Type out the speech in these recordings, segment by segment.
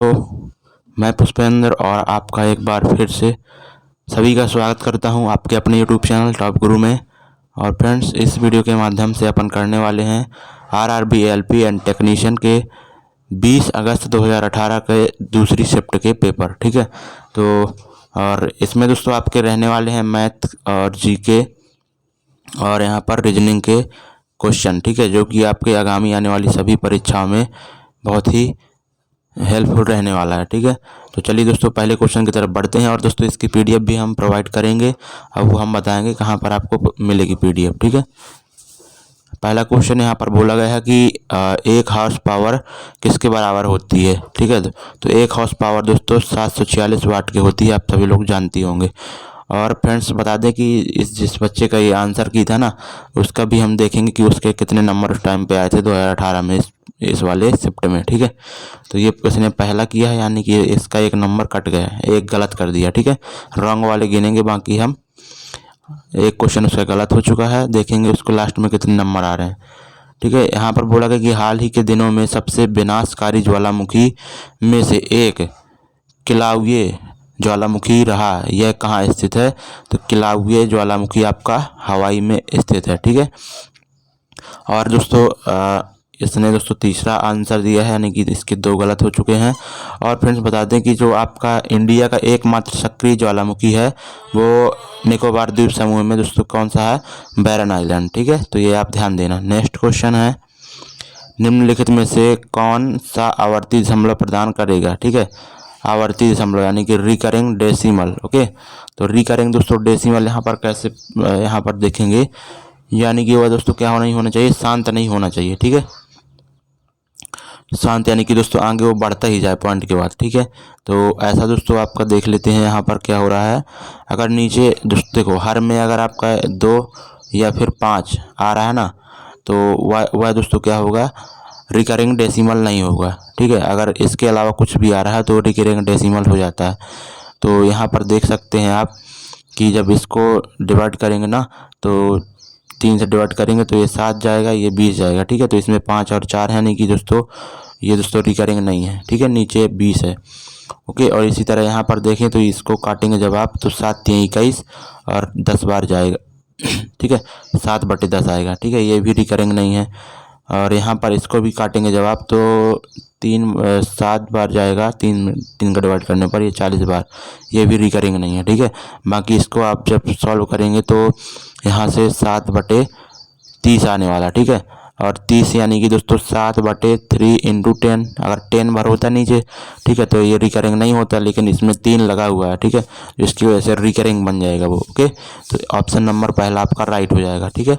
तो मैं पुष्पेंद्र और आपका एक बार फिर से सभी का स्वागत करता हूं आपके अपने यूट्यूब चैनल टॉप गुरु में। और फ्रेंड्स, इस वीडियो के माध्यम से अपन करने वाले हैं आरआरबी एलपी एंड टेक्नीशियन के 20 अगस्त 2018 के दूसरी शिफ्ट के पेपर। ठीक है, तो और इसमें दोस्तों आपके रहने वाले हैं मैथ और जीके और यहाँ पर रीजनिंग के क्वेश्चन। ठीक है, जो कि आपके आगामी आने वाली सभी परीक्षाओं में बहुत ही हेल्पफुल रहने वाला है। ठीक है, तो चलिए दोस्तों पहले क्वेश्चन की तरफ बढ़ते हैं। और दोस्तों इसकी पीडीएफ भी हम प्रोवाइड करेंगे, अब वो हम बताएंगे कहाँ पर आपको मिलेगी पीडीएफ। ठीक है, पहला क्वेश्चन यहाँ पर बोला गया है कि एक हाउस पावर किसके बराबर होती है। ठीक है, तो एक हाउस पावर दोस्तों 746 वाट की होती है, आप सभी लोग जानती होंगे। और फ्रेंड्स बता दें कि जिस बच्चे का ये आंसर की था ना, उसका भी हम देखेंगे कि उसके कितने नंबर उस टाइम पे आए थे 2018 में इस वाले शिफ्ट में। ठीक है, तो ये इसने पहला किया है, यानी कि इसका एक नंबर कट गया है, एक गलत कर दिया। ठीक है, रॉन्ग वाले गिनेंगे, बाकी हम एक क्वेश्चन उसका गलत हो चुका है, देखेंगे उसको लास्ट में कितने नंबर आ रहे हैं। ठीक है, यहाँ पर बोला गया कि हाल ही के दिनों में सबसे विनाशकारी ज्वालामुखी में से एक किलाउये ज्वालामुखी रहा, यह कहाँ स्थित है। तो किलाउये ज्वालामुखी आपका हवाई में स्थित है। ठीक है, और दोस्तों इसने दोस्तों तीसरा आंसर दिया है, यानी कि इसके दो गलत हो चुके हैं। और फ्रेंड्स बता दें कि जो आपका इंडिया का एकमात्र सक्रिय ज्वालामुखी है वो निकोबार द्वीप समूह में दोस्तों कौन सा है, बैरन आइलैंड। ठीक है, तो ये आप ध्यान देना। नेक्स्ट क्वेश्चन है, निम्नलिखित में से कौन सा आवर्ती दशमलव प्रदान करेगा। ठीक है, आवर्ती दशमलव यानी कि रिकरिंग डेसिमल। ओके, तो रिकरिंग दोस्तों डेसिमल यहाँ पर कैसे यहाँ पर देखेंगे, यानी कि वह दोस्तों क्या नहीं होना चाहिए, शांत नहीं होना चाहिए। ठीक है, शांत यानी कि दोस्तों आगे वो बढ़ता ही जाए पॉइंट के बाद। ठीक है, तो ऐसा दोस्तों आपका देख लेते हैं यहाँ पर क्या हो रहा है। अगर नीचे दोस्तों देखो हर में अगर आपका 2 या फिर 5 आ रहा है ना, तो वह दोस्तों क्या होगा, रिकरिंग डेसिमल नहीं होगा। ठीक है, अगर इसके अलावा कुछ भी आ रहा है तो रिकरिंग डेसिमल हो जाता है। तो यहाँ पर देख सकते हैं आप कि जब इसको डिवाइड करेंगे ना, तो 3 से डिवाइड करेंगे तो ये 7 जाएगा, ये 20 जाएगा। ठीक है, तो इसमें 5 और 4 है, नहीं कि दोस्तों ये दोस्तों रिकरिंग नहीं है। ठीक है, नीचे 20 है। ओके, और इसी तरह यहाँ पर देखें तो इसको काटेंगे जब आप, तो 7 3 21 और 10 बार जाएगा। ठीक है, 7/10 आएगा। ठीक है, ये भी रिकरिंग नहीं है। और यहाँ पर इसको भी काटेंगे जब आप, तो 7 बार जाएगा, 3 का डिवाइड करने पर ये 40 बार, ये भी रिकरिंग नहीं है। ठीक है, बाकी इसको आप जब सॉल्व करेंगे तो यहाँ से 7/30 आने वाला। ठीक है, और 30 यानी कि दोस्तों 7/3 × 10, अगर 10 बार होता नीचे, ठीक है, तो ये रिकरिंग नहीं होता, लेकिन इसमें 3 लगा हुआ है। ठीक है, जिसकी वजह से रिकरिंग बन जाएगा वो। ओके, तो ऑप्शन नंबर पहला आपका राइट हो जाएगा। ठीक है,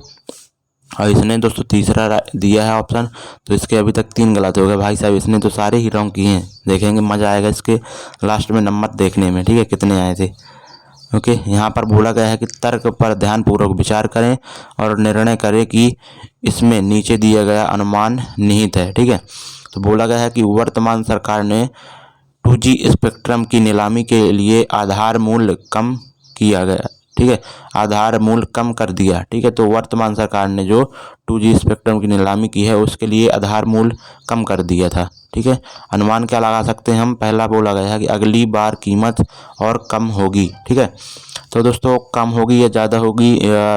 और इसने दोस्तों तीसरा दिया है ऑप्शन, तो इसके अभी तक 3 गलत हो गए भाई साहब, इसने तो सारे ही रॉन्ग किए हैं। देखेंगे मज़ा आएगा इसके लास्ट में नंबर देखने में। ठीक है, कितने आए थे। ओके, यहाँ पर बोला गया है कि तर्क पर ध्यानपूर्वक विचार करें और निर्णय करें कि इसमें नीचे दिया गया अनुमान निहित है। ठीक है, तो बोला गया है कि वर्तमान सरकार ने 2G स्पेक्ट्रम की नीलामी के लिए आधार मूल्य कम किया गया। ठीक है, आधार मूल्य कम कर दिया। ठीक है, तो वर्तमान सरकार ने जो 2G स्पेक्ट्रम की नीलामी की है उसके लिए आधार मूल्य कम कर दिया था। ठीक है, अनुमान क्या लगा सकते हैं हम, पहला बोला गया है कि अगली बार कीमत और कम होगी। ठीक है, तो दोस्तों कम होगी या ज़्यादा होगी,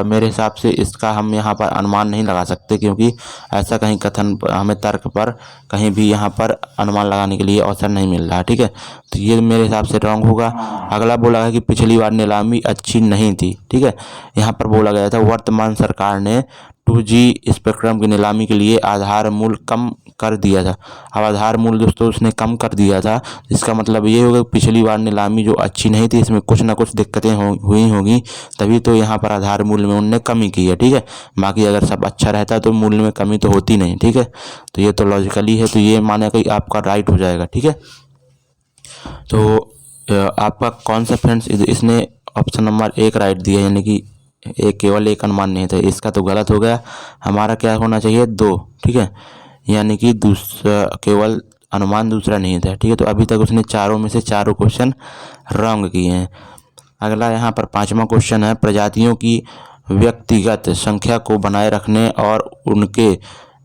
मेरे हिसाब से इसका हम यहाँ पर अनुमान नहीं लगा सकते, क्योंकि ऐसा कहीं कथन हमें तर्क पर कहीं भी यहाँ पर अनुमान लगाने के लिए अवसर नहीं मिल रहा। ठीक है, तो ये मेरे हिसाब से रॉन्ग होगा। अगला बोला है कि पिछली बार नीलामी अच्छी नहीं थी। ठीक है, यहाँ पर बोला गया था वर्तमान सरकार ने 2G स्पेक्ट्रम की नीलामी के लिए आधार मूल्य कम कर दिया था। अब आधार मूल्य दोस्तों उसने कम कर दिया था, इसका मतलब ये होगा पिछली बार नीलामी जो अच्छी नहीं थी, इसमें कुछ ना कुछ दिक्कतें हुई होगी, तभी तो यहाँ पर आधार मूल्य में उन्होंने कमी की है। ठीक है, बाकी अगर सब अच्छा रहता तो मूल्य में कमी तो होती नहीं। ठीक है, तो ये तो लॉजिकली है, तो ये माने कि आपका राइट हो जाएगा। ठीक है, तो आपका कौन सा फ्रेंड्स, इसने ऑप्शन नंबर 1 राइट दिया, यानी कि केवल एक अनुमान नहीं था, इसका तो गलत हो गया। हमारा क्या होना चाहिए, 2। ठीक है, यानी कि दूसरा केवल अनुमान दूसरा नहीं था। ठीक है, तो अभी तक उसने चारों में से चारों क्वेश्चन रॉन्ग किए हैं। अगला यहाँ पर 5वां क्वेश्चन है, प्रजातियों की व्यक्तिगत संख्या को बनाए रखने और उनके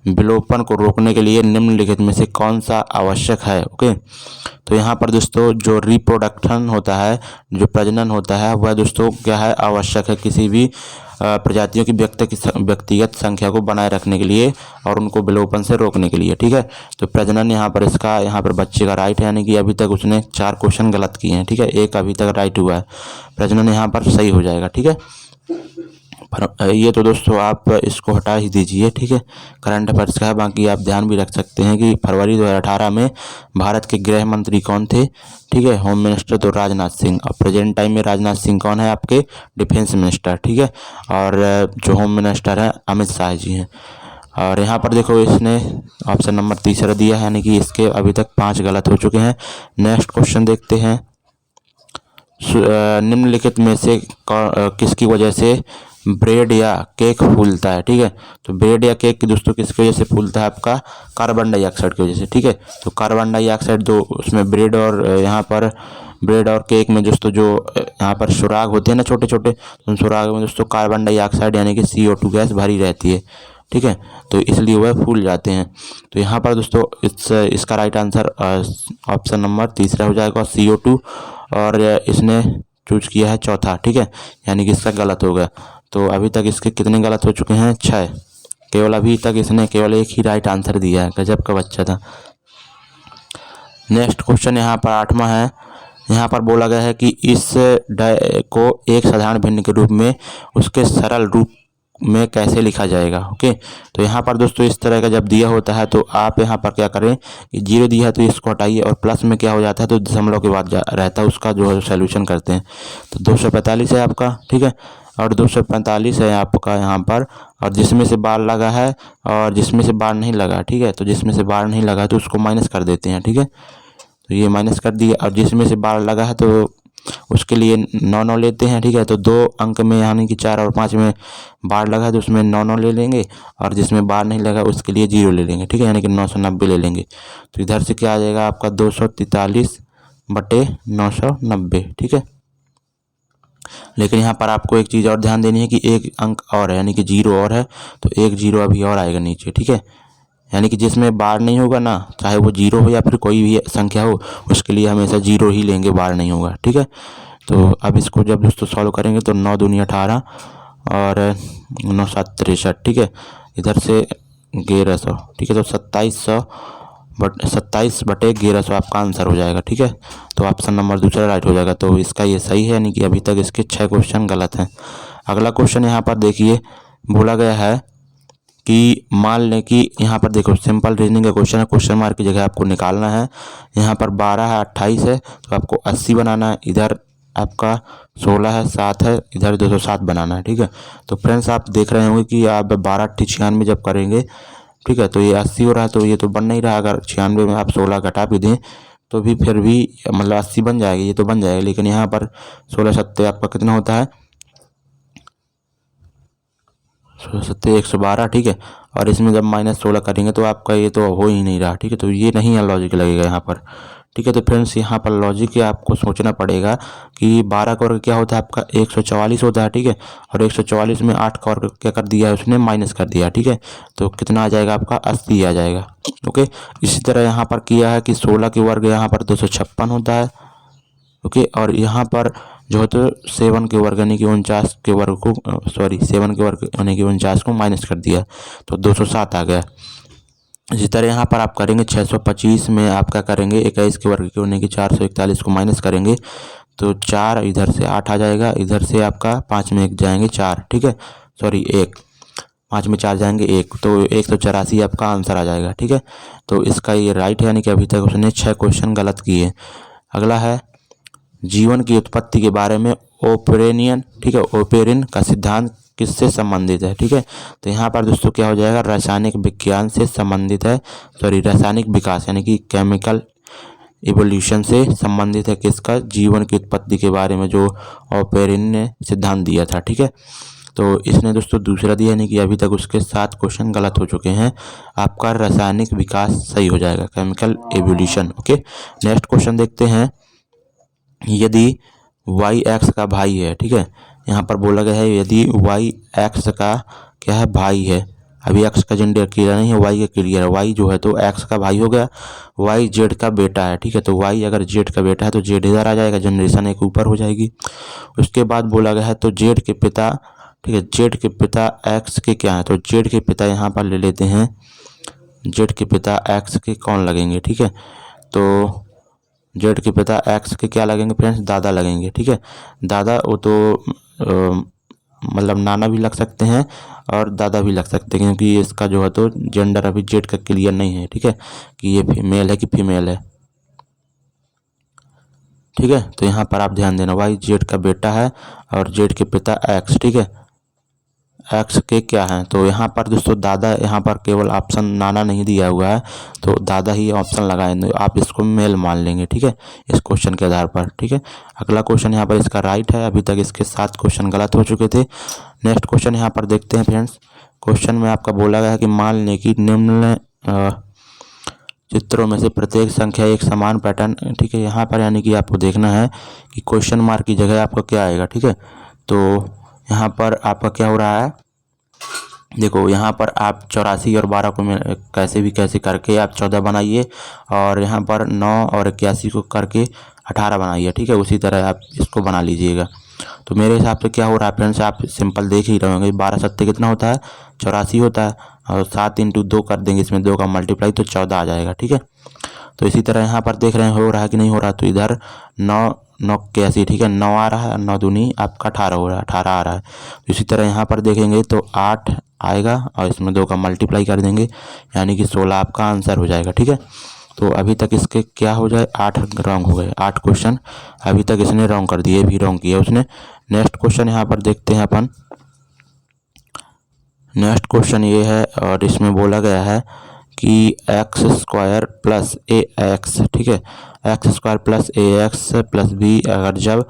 विलोपन को रोकने के लिए निम्नलिखित में से कौन सा आवश्यक है। ओके, तो यहाँ पर दोस्तों जो रिप्रोडक्शन होता है, जो प्रजनन होता है, वह दोस्तों क्या है, आवश्यक है किसी भी प्रजातियों की व्यक्तिगत संख्या को बनाए रखने के लिए और उनको विलोपन से रोकने के लिए। ठीक है, तो प्रजनन यहाँ पर इसका, यहाँ पर बच्चे का राइट है, यानी कि अभी तक उसने 4 क्वेश्चन गलत किए हैं। ठीक है, एक अभी तक राइट हुआ है, प्रजनन यहाँ पर सही हो जाएगा। ठीक है, ये तो दोस्तों आप इसको हटा ही दीजिए। ठीक है, करंट अफेयर्स का है। बाकी आप ध्यान भी रख सकते हैं कि फरवरी 2018 में भारत के गृह मंत्री कौन थे। ठीक है, होम मिनिस्टर तो राजनाथ सिंह, और प्रेजेंट टाइम में राजनाथ सिंह कौन है, आपके डिफेंस मिनिस्टर। ठीक है, और जो होम मिनिस्टर हैं अमित शाह जी हैं। और यहाँ पर देखो इसने ऑप्शन नंबर तीसरा दिया है, यानी कि इसके अभी तक 5 गलत हो चुके हैं। नेक्स्ट क्वेश्चन देखते हैं, निम्नलिखित में से किसकी वजह से ब्रेड या केक फूलता है। ठीक है, तो ब्रेड या केक दोस्तों किसकी वजह से फूलता है, आपका कार्बन डाइऑक्साइड की वजह से। ठीक है, तो कार्बन डाइऑक्साइड जो उसमें ब्रेड और यहाँ पर ब्रेड और केक में दोस्तों जो यहाँ पर सुराग होते हैं ना छोटे छोटे, उन सुराग में दोस्तों कार्बन डाइऑक्साइड यानी कि CO2 गैस भरी रहती है। ठीक है, तो इसलिए वह फूल जाते हैं। तो यहाँ पर दोस्तों इसका राइट आंसर ऑप्शन नंबर तीसरा हो जाएगा, CO2, और इसने चूज किया है चौथा। ठीक है, यानी कि इसका गलत होगा। तो अभी तक इसके कितने गलत हो चुके हैं, 6। केवल अभी तक इसने केवल एक ही राइट आंसर दिया है, गजब का बच्चा था। नेक्स्ट क्वेश्चन यहाँ पर 8वां है। यहाँ पर बोला गया है कि इस को एक साधारण भिन्न के रूप में उसके सरल रूप में कैसे लिखा जाएगा। ओके, तो यहाँ पर दोस्तों इस तरह का जब दिया होता है तो आप यहाँ पर क्या करें, 0 दिया है तो इसको हटाइए, और प्लस में क्या हो जाता है तो दशमलव के बाद रहता है, उसका जो है सोल्यूशन करते हैं। तो 245 है आपका। ठीक है, और 245 है आपका यहाँ पर, और जिसमें से बार लगा है और जिसमें से बार नहीं लगा। ठीक है, तो जिसमें से बार नहीं लगा तो उसको माइनस कर देते हैं। ठीक है, तो ये माइनस कर दिया, और जिसमें से बार लगा है तो उसके लिए 9 लेते हैं। ठीक है, तो 2 अंक में यानी कि 4 और 5 में बार लगा है तो उसमें 9 ले लेंगे, और जिसमें बार नहीं लगा उसके लिए 0 ले लेंगे। ठीक है, यानी कि 990 ले लेंगे। तो इधर से क्या आ जाएगा आपका 243/990। ठीक है, लेकिन यहाँ पर आपको एक चीज़ और ध्यान देनी है कि एक अंक और है, यानी कि 0 और है, तो एक 0 अभी और आएगा नीचे। ठीक है, यानी कि जिसमें बार नहीं होगा ना, चाहे वो 0 हो या फिर कोई भी संख्या हो, उसके लिए हमेशा 0 ही लेंगे, बार नहीं होगा। ठीक है, तो अब इसको जब दोस्तों सॉल्व करेंगे तो 9 दूनी 18 और 9 7 63। ठीक है, इधर से 1100। ठीक है, तो 27/1100 आपका आंसर हो जाएगा। ठीक है, तो ऑप्शन नंबर दूसरा राइट हो जाएगा। तो इसका ये सही है, यानी कि अभी तक इसके 6 क्वेश्चन गलत हैं। अगला क्वेश्चन यहाँ पर देखिए, बोला गया है कि मान लें कि यहाँ पर देखो सिंपल रीजनिंग का क्वेश्चन है, क्वेश्चन मार्क की जगह आपको निकालना है। यहाँ पर 12 है, 28 है, तो आपको 80 बनाना है। इधर आपका 16 है, 7 है, इधर 207 बनाना है। ठीक है, तो फ्रेंड्स आप देख रहे होंगे कि आप 12×96 जब करेंगे, ठीक है, तो ये 80 हो रहा है, तो ये तो बन नहीं रहा। अगर 96 में आप 16 घटा भी दें तो भी फिर भी मतलब 80 बन जाएगी, ये तो बन जाएगा। लेकिन यहाँ पर 16 सत्ते आपका कितना होता है, 16 सत्ते 112। ठीक है, और इसमें जब -16 करेंगे तो आपका ये तो हो ही नहीं रहा। ठीक है, तो ये नहीं है, लॉजिक लगेगा यहाँ पर। ठीक है, तो फ्रेंड्स यहाँ पर लॉजिक आपको सोचना पड़ेगा कि 12 का वर्ग क्या होता है, आपका 144 होता है। ठीक है, और 144 में 8 का वर्ग क्या कर दिया है उसने, माइनस कर दिया। ठीक है, तो कितना आ जाएगा आपका, 80 आ जाएगा। ओके, इसी तरह यहाँ पर किया है कि 16 के वर्ग यहाँ पर 256 होता है। ओके, और यहाँ पर जो है तो 7 के वर्ग यानी कि 49 के वर्ग को 7 के वर्ग यानी कि 49 को माइनस कर दिया, तो 207 आ गया। इसी तरह यहाँ पर आप करेंगे 625 में आप क्या करेंगे, 21 के वर्ग के यानी कि 441 को माइनस करेंगे, तो 4 इधर से 8 आ जाएगा, इधर से आपका 5 में 1 जाएंगे 4। ठीक है, 1 5 में 4 जाएंगे 1, तो 184 आपका आंसर आ जाएगा। ठीक है, तो इसका ये राइट है, यानी कि अभी तक उसने 6 क्वेश्चन गलत किए। अगला है जीवन की उत्पत्ति के बारे में ओपेरियन। ठीक है, ओपेरियन का सिद्धांत किससे संबंधित है। ठीक है, तो यहाँ पर दोस्तों क्या हो जाएगा, रासायनिक विज्ञान से संबंधित है, रासायनिक विकास यानी कि केमिकल इवोल्यूशन से संबंधित है। किसका, जीवन की उत्पत्ति के बारे में जो ओपेरियन ने सिद्धांत दिया था। ठीक है, तो इसने दोस्तों दूसरा दिया, यानी कि अभी तक उसके 7 क्वेश्चन गलत हो चुके हैं। आपका रासायनिक विकास सही हो जाएगा, chemical evolution. Okay, next question देखते हैं, यदि y x का भाई है। ठीक है, यहाँ पर बोला गया है यदि y x का क्या है, भाई है, अभी एक्स का जेंडर क्लियर नहीं है, वाई का क्लियर है। वाई जो है तो एक्स का भाई हो गया, वाई जेड का बेटा है, ठीक है। तो वाई अगर जेड का बेटा है तो जेड इधर आ जाएगा, जनरेशन एक ऊपर हो जाएगी। उसके बाद बोला गया है तो जेड के पिता, ठीक है, जेड के पिता एक्स के क्या है, तो जेड के पिता यहाँ पर ले लेते हैं, जेड के पिता एक्स के कौन लगेंगे, ठीक है। तो जेड के पिता एक्स के क्या लगेंगे फ्रेंड्स, दादा लगेंगे, ठीक है। दादा वो तो मतलब नाना भी लग सकते हैं और दादा भी लग सकते हैं, क्योंकि इसका जो है तो जेंडर अभी जेड का क्लियर नहीं है, ठीक है, कि ये मेल है कि फीमेल है, ठीक है। तो यहाँ पर आप ध्यान देना, वाई जेड का बेटा है और जेड के पिता एक्स, ठीक है, एक्स के क्या हैं, तो यहाँ पर दोस्तों दादा, यहाँ पर केवल ऑप्शन नाना नहीं दिया हुआ है, तो दादा ही ऑप्शन लगाएंगे, आप इसको मेल मान लेंगे, ठीक है, इस क्वेश्चन के आधार पर, ठीक है। अगला क्वेश्चन यहाँ पर इसका राइट है। अभी तक इसके 7 क्वेश्चन गलत हो चुके थे। नेक्स्ट क्वेश्चन यहाँ पर देखते हैं फ्रेंड्स। क्वेश्चन में आपका बोला गया है कि मान लें कि निम्न चित्रों में से प्रत्येक संख्या एक समान पैटर्न, ठीक है। यहाँ पर यानी कि आपको देखना है कि क्वेश्चन मार्क की जगह आपका क्या आएगा, ठीक है। तो यहाँ पर आपका क्या हो रहा है, देखो यहाँ पर आप 84 और 12 को कैसे भी कैसे करके आप 14 बनाइए, और यहाँ पर 9 और 81 को करके 18 बनाइए, ठीक है। उसी तरह आप इसको बना लीजिएगा। तो मेरे हिसाब से क्या हो रहा है फ्रेंड्स, आप सिंपल देख ही रहे होंगे, 12 सत्ते कितना होता है, 84 होता है, और 7 × 2 कर देंगे, इसमें 2 का मल्टीप्लाई तो 14 आ जाएगा, ठीक है। तो इसी तरह यहाँ पर देख रहे हैं हो रहा है कि नहीं हो रहा, तो इधर 9 9 81, ठीक है, 9 आ रहा है, 9 दूनी आपका 18 हो रहा है, 18 आ रहा है। तो इसी तरह यहाँ पर देखेंगे तो 8 आएगा और इसमें 2 का मल्टीप्लाई कर देंगे, यानी कि 16 आपका आंसर हो जाएगा, ठीक है। तो अभी तक इसके क्या हो जाए, 8 रॉन्ग हो गए, 8 क्वेश्चन अभी तक इसने रॉन्ग कर दिए, भी रॉन्ग किया उसने। नेक्स्ट क्वेश्चन यहाँ पर देखते हैं अपन। नेक्स्ट क्वेश्चन ये है और इसमें बोला गया है कि x² प्लस ax, ठीक है, x² plus ax plus b अगर जब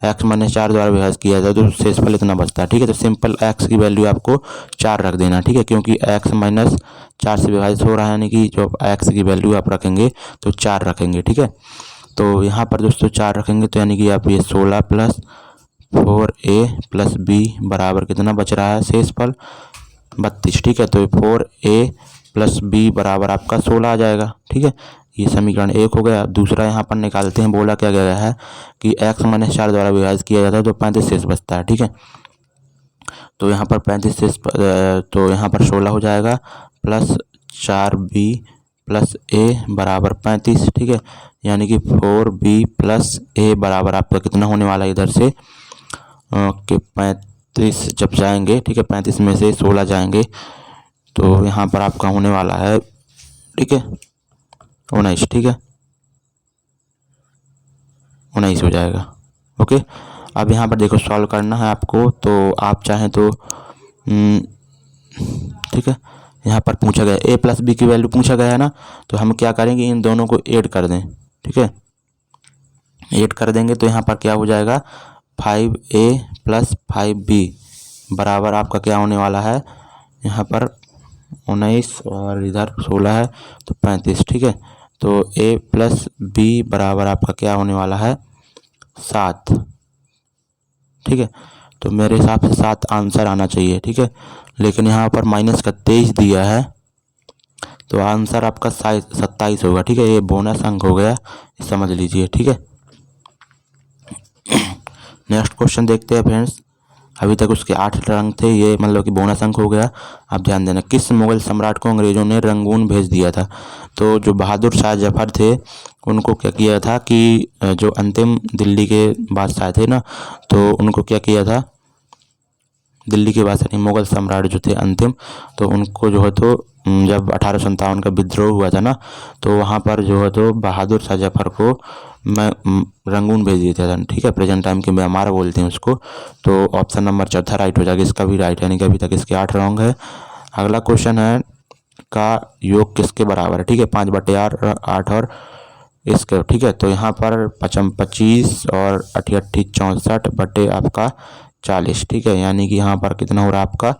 x - 4 द्वारा विभाजित किया जाए तो शेषफल इतना बचता है, ठीक है। तो सिंपल x की वैल्यू आपको 4 रख देना, ठीक है, क्योंकि x - 4 से विभाजित हो रहा है, यानी कि जो x की वैल्यू आप रखेंगे तो 4 रखेंगे, ठीक है। तो यहाँ पर दोस्तों 4 रखेंगे तो यानी कि आप ये 16 प्लस 4a प्लस b बराबर कितना बच रहा है, शेषफल 32, ठीक है। तो 4a प्लस b बराबर आपका 16 आ जाएगा, ठीक है। ये समीकरण 1 हो गया। दूसरा यहाँ पर निकालते हैं, बोला क्या गया है कि x - 4 द्वारा विभाजित किया जाता है तो 35 शेष बचता है, ठीक है। तो यहाँ पर 35 शेष, तो यहाँ पर 16 हो जाएगा प्लस 4b प्लस a बराबर 35, ठीक है, यानी कि 4b प्लस a बराबर आपका कितना होने वाला है, इधर से कि 35 जब जाएंगे, ठीक है, 35 में से 16 जाएंगे तो यहाँ पर आपका होने वाला है, ठीक है, 19, ठीक है, 19 हो जाएगा, ओके। अब यहाँ पर देखो सॉल्व करना है आपको, तो आप चाहें तो ठीक है, यहाँ पर पूछा गया a प्लस b की वैल्यू पूछा गया है ना, तो हम क्या करेंगे, इन दोनों को ऐड कर दें, ठीक है, ऐड कर देंगे तो यहाँ पर क्या हो जाएगा, 5a प्लस 5b बराबर आपका क्या होने वाला है, यहाँ पर 19 और इधर 16 है तो 35, ठीक है। तो a प्लस b बराबर आपका क्या होने वाला है, 7, ठीक है। तो मेरे हिसाब से 7 आंसर आना चाहिए, ठीक है, लेकिन यहाँ पर माइनस का 23 दिया है तो आंसर आपका 27 होगा, ठीक है। ये बोनस अंक हो गया, समझ लीजिए, ठीक है। नेक्स्ट क्वेश्चन देखते हैं फ्रेंड्स। अभी तक उसके 8 रंग थे, ये मतलब कि बोनस अंक हो गया। आप ध्यान देना, किस मुगल सम्राट को अंग्रेजों ने रंगून भेज दिया था, तो जो बहादुर शाह जफर थे उनको क्या किया था कि जो अंतिम दिल्ली के बादशाह थे ना, तो उनको क्या किया था, दिल्ली के बादशाह नहीं, मुगल सम्राट जो थे अंतिम, तो उनको जो है तो जब 1857 का विद्रोह हुआ था ना, तो वहाँ पर जो है तो बहादुर शाह जफर को मैं रंगून भेज दिया था, ठीक है, प्रेजेंट टाइम के म्यांमार बोलते हैं उसको। तो ऑप्शन नंबर चौथा राइट हो जाएगा, इसका भी राइट है, यानी कि अभी तक इसके 8 रॉन्ग है। अगला क्वेश्चन है का योग किसके बराबर है, ठीक है, 5/8 और इसके, ठीक है। तो यहाँ पर 25 और 88 64 बटे आपका 40, ठीक है, यानी कि यहाँ पर कितना हो रहा है आपका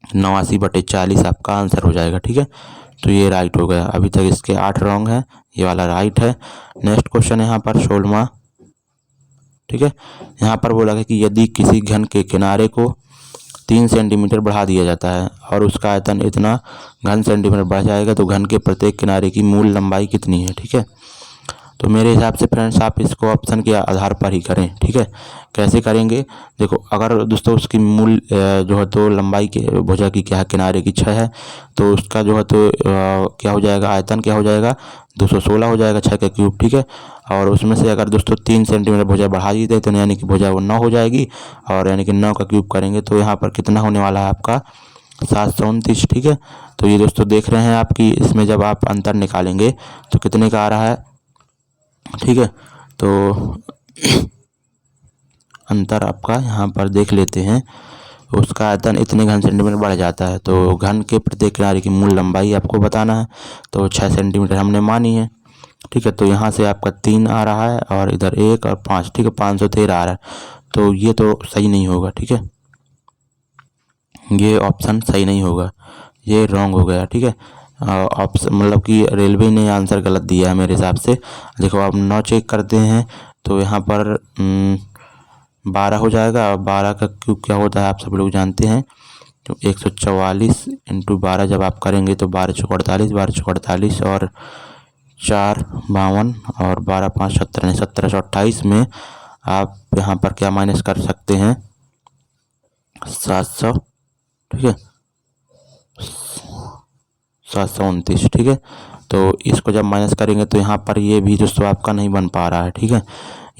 89/40 आपका आंसर हो जाएगा, ठीक है। तो ये राइट हो गया। अभी तक इसके 8 रॉन्ग है, ये वाला राइट है। नेक्स्ट क्वेश्चन यहाँ पर 16वां, ठीक है। यहाँ पर बोला गया कि यदि किसी घन के किनारे को 3 सेंटीमीटर बढ़ा दिया जाता है और उसका आयतन इतना घन सेंटीमीटर बढ़ जाएगा तो घन के प्रत्येक किनारे की मूल लंबाई कितनी है। ठीक है, तो मेरे हिसाब से फ्रेंड्स आप इसको ऑप्शन के आधार पर ही करें। ठीक है, कैसे करेंगे देखो, अगर दोस्तों उसकी मूल जो है तो लंबाई के भुजा की क्या है, किनारे की 6 है, तो उसका जो है तो क्या हो जाएगा, आयतन क्या हो जाएगा 216 हो जाएगा 6 का क्यूब। ठीक है, और उसमें से अगर दोस्तों 3 सेंटीमीटर भुजा बढ़ा दी जाए तो यानी कि भुजा वो 9 हो जाएगी, और यानी कि 9 का क्यूब करेंगे तो यहाँ पर कितना होने वाला है आपका 729। ठीक है, तो ये दोस्तों देख रहे हैं आपकी इसमें जब आप अंतर निकालेंगे तो कितने का आ रहा है। ठीक है, तो अंतर आपका यहाँ पर देख लेते हैं, उसका आयतन इतने घन सेंटीमीटर बढ़ जाता है। तो घन के प्रत्येक किनारे की मूल लंबाई आपको बताना है, तो 6 सेंटीमीटर हमने मानी है। ठीक है, तो यहाँ से आपका 3 आ रहा है और इधर 1 और 5। ठीक है, 513 आ रहा है, तो ये तो सही नहीं होगा। ठीक है, ये ऑप्शन सही नहीं होगा, ये रॉन्ग हो गया। ठीक है, ऑप्शन मतलब कि रेलवे ने आंसर गलत दिया है मेरे हिसाब से। देखो आप 9 चेक करते हैं तो यहाँ पर 12 हो जाएगा, और 12 का क्यूब क्या होता है आप सब लोग जानते हैं, तो 144 इंटू 12 जब आप करेंगे तो 12 चौक 48, 12 चौक 48 और 4 52 और 12 5 17, 1728 में आप यहाँ पर क्या माइनस कर सकते हैं 700। ठीक है, 729। ठीक है, तो इसको जब माइनस करेंगे तो यहाँ पर ये भी दोस्तों आपका नहीं बन पा रहा है। ठीक है,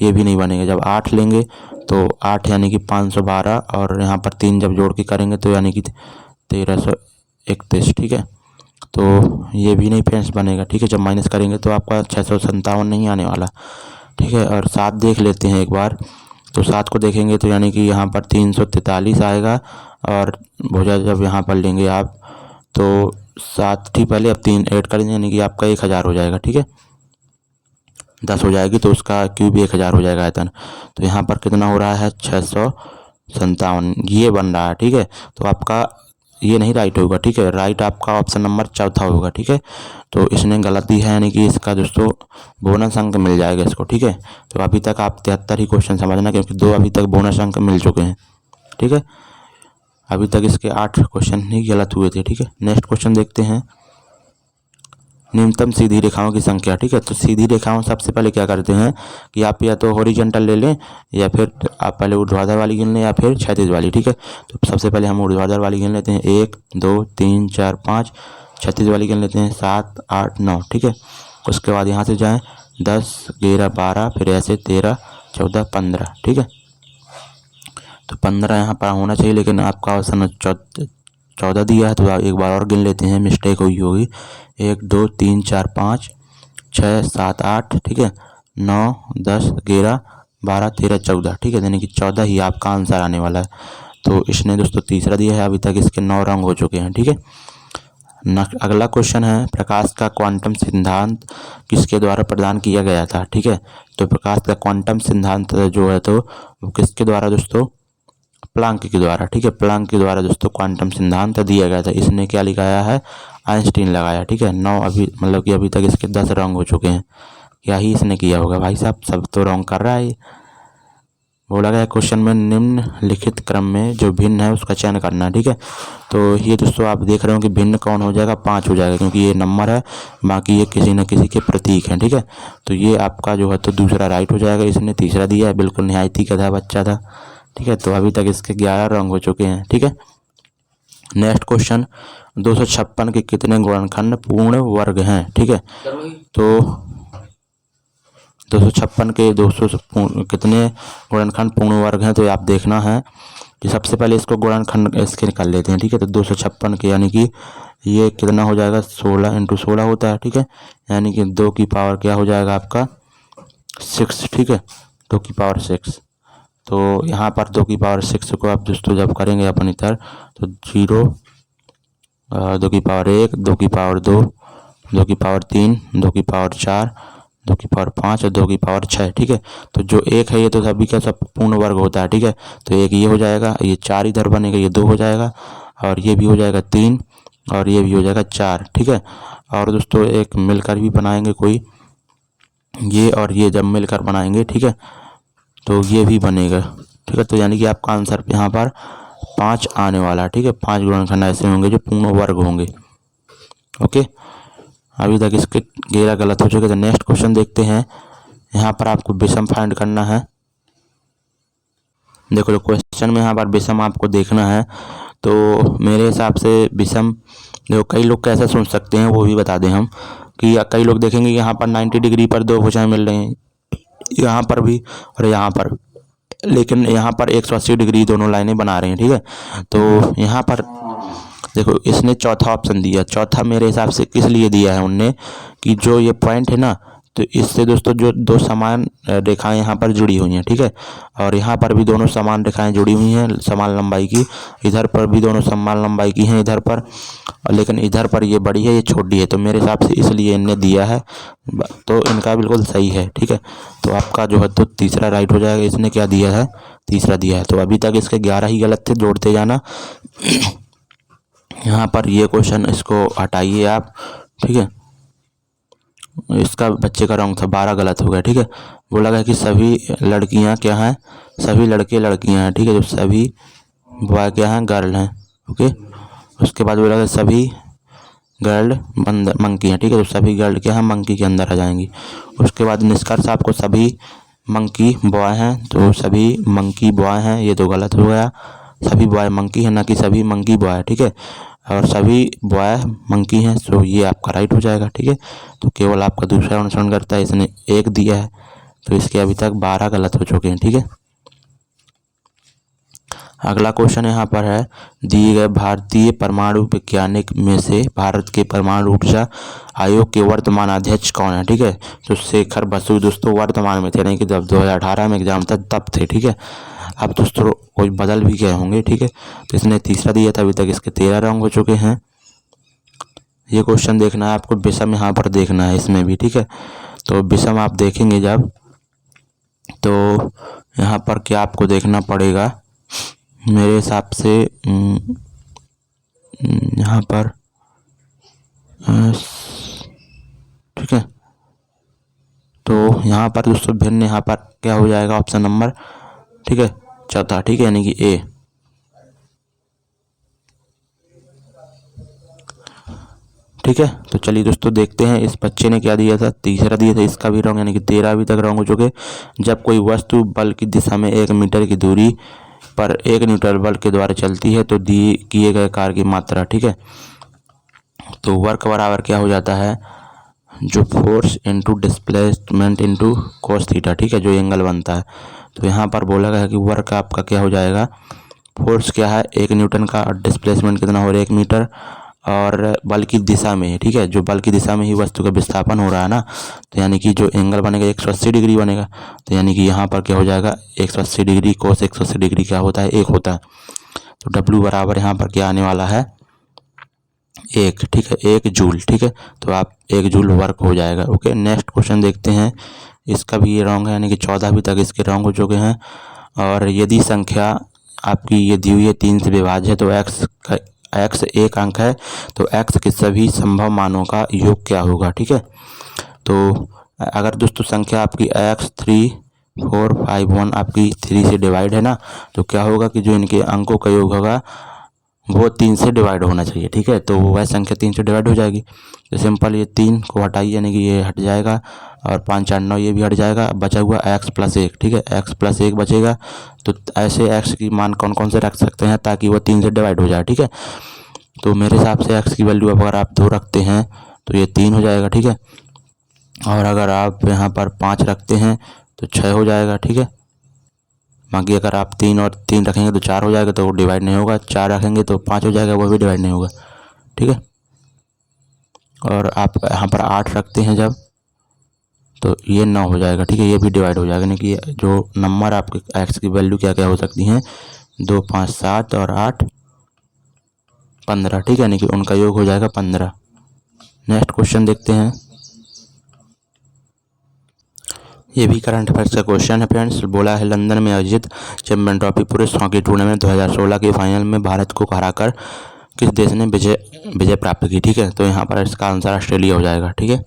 ये भी नहीं बनेगा। जब 8 लेंगे तो 8 यानी कि 512, और यहाँ पर 3 जब जोड़ के करेंगे तो यानी कि 1331। ठीक है, तो ये भी नहीं फ्रेंड्स बनेगा। ठीक है, जब माइनस करेंगे तो आपका 657 नहीं आने वाला। ठीक है, और 7 देख लेते हैं एक बार, तो 7 को देखेंगे तो यानी कि यहाँ पर 343 आएगा, और भुजा जब यहाँ पर लेंगे आप तो 7 ठीक पहले अब 3 ऐड करेंगे यानी कि आपका 1000 हो जाएगा। ठीक है, 10 हो जाएगी तो उसका क्यूब 1000 हो जाएगा आयतन। तो यहाँ पर कितना हो रहा है 657, ये बन रहा है। ठीक है, तो आपका ये नहीं राइट होगा। ठीक है, राइट आपका ऑप्शन नंबर 4 होगा। ठीक है, तो इसने गलत दी है, यानी कि इसका दोस्तों बोनस अंक मिल जाएगा इसको। ठीक है, तो अभी तक आप 73 ही क्वेश्चन समझना, क्योंकि 2 अभी तक बोनस अंक मिल चुके हैं। ठीक है, अभी तक इसके 8 क्वेश्चन ही गलत हुए थे। ठीक है, नेक्स्ट क्वेश्चन देखते हैं, न्यूनतम सीधी रेखाओं की संख्या। ठीक है, तो सीधी रेखाओं सबसे पहले क्या करते हैं कि आप या तो हॉरिजॉन्टल ले लें, या फिर आप पहले ऊर्ध्वाधर वाली गिन लें, या फिर क्षैतिज वाली। ठीक है, तो सबसे पहले हम ऊर्ध्वाधर वाली गिन लेते हैं, 1 2 3 4 5। क्षैतिज वाली गिन लेते हैं 7 8 9। ठीक है, उसके बाद यहाँ से जाएँ 10 11 12, फिर ऐसे 13 14 15। ठीक है, तो 15 यहाँ पर होना चाहिए, लेकिन आपका ऑप्शन 14 दिया है, तो एक बार और गिन लेते हैं, मिस्टेक हुई होगी। 1 2 3 4 5 6 7 8। ठीक है, 9 10 11 12 13 14। ठीक है, यानी कि 14 ही आपका आंसर आने वाला है। तो इसने दोस्तों तीसरा दिया है, अभी तक इसके 9 रंग हो चुके हैं। ठीक है, अगला क्वेश्चन है, प्रकाश का क्वांटम सिद्धांत किसके द्वारा प्रदान किया गया था। ठीक है, तो प्रकाश का क्वांटम सिद्धांत जो है तो वो किसके द्वारा दोस्तों, प्लांक के द्वारा। ठीक है, प्लांक के द्वारा दोस्तों क्वांटम सिद्धांत दिया गया था। इसने क्या लिखाया है, आइंस्टीन लगाया। ठीक है, 9 अभी मतलब कि अभी तक इसके 10 रॉन्ग हो चुके हैं। क्या ही इसने किया होगा भाई साहब, सब तो रॉन्ग कर रहा है। बोला गया क्वेश्चन में निम्नलिखित क्रम में जो भिन्न है उसका चयन करना है। ठीक है, तो ये दोस्तों आप देख रहे हो कि भिन्न कौन हो जाएगा, 5 हो जाएगा, क्योंकि ये नंबर है, बाकी ये किसी न किसी के प्रतीक हैं। ठीक है, तो ये आपका जो है तो दूसरा राइट हो जाएगा। इसने तीसरा दिया है, बिल्कुल निहायती का था, बच्चा था। ठीक है, तो अभी तक इसके 11 रंग हो चुके हैं। ठीक है, नेक्स्ट क्वेश्चन, 256 के कितने गुणनखंड पूर्ण वर्ग हैं। ठीक है, तो 256 के 200 कितने गुणनखंड पूर्ण वर्ग हैं, तो आप देखना है कि सबसे पहले इसको गुणनखंड इसके निकाल लेते हैं। ठीक है, तो 256 के यानी कि ये कितना हो जाएगा 16 × 16 होता है। ठीक है, यानी कि 2 की पावर क्या हो जाएगा आपका 6। ठीक है, 2 की पावर 6। तो यहाँ पर 2 की पावर 6 को आप दोस्तों जब करेंगे अपन इधर तो 0, 2 की पावर 1, 2 की पावर 2, 2 की पावर 3, 2 की पावर 4, 2 की पावर 5 और 2 की पावर 6। ठीक है, तो जो 1 है ये तो सभी का सब पूर्ण वर्ग होता है। ठीक है, तो एक ये हो जाएगा, ये 4 इधर बनेगा, ये 2 हो जाएगा, और ये भी हो जाएगा 3, और ये भी हो जाएगा 4। ठीक है, और दोस्तों एक मिलकर भी बनाएंगे कोई, ये और ये जब मिलकर बनाएंगे, ठीक है, तो ये भी बनेगा। ठीक है, तो यानी कि आपका आंसर यहाँ पर 5 आने वाला, ठीक है। 5 गुणनखंड ऐसे होंगे जो पूर्ण वर्ग होंगे। ओके, अभी तक इसके 11 गलत हो चुके। तो नेक्स्ट क्वेश्चन देखते हैं। यहाँ पर आपको विषम फाइंड करना है। देखो क्वेश्चन में यहाँ पर विषम आपको देखना है। तो मेरे हिसाब से विषम, देखो कई लोग कैसे सोच सकते हैं वो भी बता दें हम, कि कई लोग देखेंगे यहाँ पर 90 डिग्री पर दो भुजाएं मिल रही हैं, यहाँ पर भी और यहाँ पर, लेकिन यहाँ पर 180 डिग्री दोनों लाइनें बना रहे हैं, ठीक है। तो यहाँ पर देखो इसने चौथा ऑप्शन दिया। चौथा मेरे हिसाब से किस लिए दिया है उनने, कि जो ये पॉइंट है ना, तो इससे दोस्तों जो दो समान रेखाएं यहाँ पर जुड़ी हुई हैं, ठीक है। और यहाँ पर भी दोनों समान रेखाएं जुड़ी हुई हैं समान लंबाई की, इधर पर भी दोनों समान लंबाई की हैं इधर पर, लेकिन इधर पर ये बड़ी है ये छोटी है। तो मेरे हिसाब से इसलिए इनने दिया है, तो इनका बिल्कुल सही है, ठीक है। तो आपका जो है तो तीसरा राइट हो जाएगा। इसने क्या दिया है, तीसरा दिया है। तो अभी तक इसके 11 ही गलत थे, जोड़ते जाना। यहाँ पर ये क्वेश्चन इसको हटाइए आप, ठीक है। इसका बच्चे का रॉन्ग था, 12 गलत हो गया, ठीक है। बोला गया कि सभी लड़कियां क्या हैं, सभी लड़के लड़कियां हैं, ठीक है। जो सभी बॉय क्या हैं, गर्ल हैं, ओके। उसके बाद बोला गया सभी गर्ल मंकी हैं, ठीक है। तो सभी गर्ल क्या हैं, मंकी के अंदर आ जाएंगी। उसके बाद निष्कर्ष आपको सभी मंकी बॉय हैं, तो सभी मंकी बॉय हैं, ये तो गलत हो गया। सभी बॉय मंकी हैं, ना कि सभी मंकी बॉय, ठीक है। और सभी बॉय मंकी हैं, सो ये आपका राइट हो जाएगा, ठीक है। तो केवल आपका दूसरा अनुसरण करता है, इसने 1 दिया है, तो इसके अभी तक 12 गलत हो चुके हैं, ठीक है। अगला क्वेश्चन यहाँ पर है, दिए गए भारतीय परमाणु वैज्ञानिक में से भारत के परमाणु ऊर्जा आयोग के वर्तमान अध्यक्ष कौन है, ठीक है। तो शेखर बसु दोस्तों वर्तमान में थे, नहीं कि जब 2018 में एग्जाम था तब थे, ठीक है। अब दोस्तों कोई बदल भी गए होंगे, ठीक है। तो इसने तीसरा दिया था, अभी तक इसके 13 रॉन्ग हो चुके हैं। ये क्वेश्चन देखना है आपको, विषम यहाँ पर देखना है इसमें भी, ठीक है। तो विषम आप देखेंगे जब, तो यहाँ पर क्या आपको देखना पड़ेगा मेरे हिसाब से, यहाँ पर ठीक है। तो यहाँ पर दोस्तों भिन्न, यहाँ पर क्या हो जाएगा ऑप्शन नंबर, ठीक है, चौथा, ठीक है, यानी कि ए, ठीक है। तो चलिए दोस्तों देखते हैं इस बच्चे ने क्या दिया था, तीसरा दिया था, इसका भी रॉन्ग, यानी कि 13 अभी तक रॉन्ग हो चुके। जब कोई वस्तु बल की दिशा में 1 मीटर की दूरी पर 1 न्यूटन बल के द्वारा चलती है तो दिए किए गए कार्य की मात्रा, ठीक है। तो वर्क बराबर क्या हो जाता है, जो force into displacement into cos theta, ठीक है, जो एंगल बनता है। तो यहाँ पर बोला गया है कि वर्क आपका क्या हो जाएगा, फोर्स क्या है 1 न्यूटन का, और डिस्प्लेसमेंट कितना हो रहा है 1 मीटर, और बल की दिशा में है, ठीक है। जो बल की दिशा में ही वस्तु का विस्थापन हो रहा है ना, तो यानी कि जो एंगल बनेगा 180 डिग्री बनेगा। तो यानी कि यहाँ पर क्या हो जाएगा 180 डिग्री कोस 180 डिग्री क्या होता है, 1 होता है। तो डब्ल्यू बराबर यहाँ पर क्या आने वाला है 1, ठीक है, 1 जूल, ठीक है। तो आप 1 जूल वर्क हो जाएगा, ओके। नेक्स्ट क्वेश्चन देखते हैं, इसका भी ये रॉन्ग है, यानी कि 14 अभी तक इसके रॉन्ग हो चुके हैं। और यदि संख्या आपकी ये दी हुई है 3 से विभाज्य है, तो x एक अंक है, तो x के सभी संभव मानों का योग क्या होगा, ठीक है। तो अगर दोस्तों संख्या आपकी x 3 4 5 1 आपकी 3 से डिवाइड है ना, तो क्या होगा कि जो इनके अंकों का योग होगा वो 3 से डिवाइड होना चाहिए, ठीक है। तो वह संख्या 3 से डिवाइड हो जाएगी। तो सिंपल ये 3 को हटाइए, यानी कि ये हट जाएगा, और 5 4 9 ये भी हट जाएगा। बचा हुआ x + 1, ठीक है, x + 1 बचेगा। तो ऐसे x की मान कौन कौन से रख सकते हैं ताकि वो 3 से डिवाइड हो जाए, ठीक है। तो मेरे हिसाब से x की वैल्यू अगर आप 2 रखते हैं तो ये 3 हो जाएगा, ठीक है। और अगर आप यहाँ पर 5 रखते हैं तो 6 हो जाएगा, ठीक है। बाकी अगर आप 3 और 3 रखेंगे तो 4 हो जाएगा, तो वो डिवाइड नहीं होगा। 4 रखेंगे तो 5 हो जाएगा, वो भी डिवाइड नहीं होगा, ठीक है। और आप यहाँ पर 8 रखते हैं जब, तो ये 9 हो जाएगा, ठीक है, ये भी डिवाइड हो जाएगा। यानी कि जो नंबर आपके x की वैल्यू क्या क्या हो सकती हैं, 2 5 7 और 8 15, ठीक है, यानी कि उनका योग हो जाएगा 15। नेक्स्ट क्वेश्चन देखते हैं, ये भी करंट अफेयर्स का क्वेश्चन है फ्रेंड्स। बोला है लंदन में आयोजित चैंपियन ट्रॉफी पुरुष हॉकी टूर्नामेंट 2016 के फाइनल में भारत को हराकर किस देश ने विजय प्राप्त की, ठीक है। तो यहाँ पर इसका आंसर ऑस्ट्रेलिया हो जाएगा, ठीक है।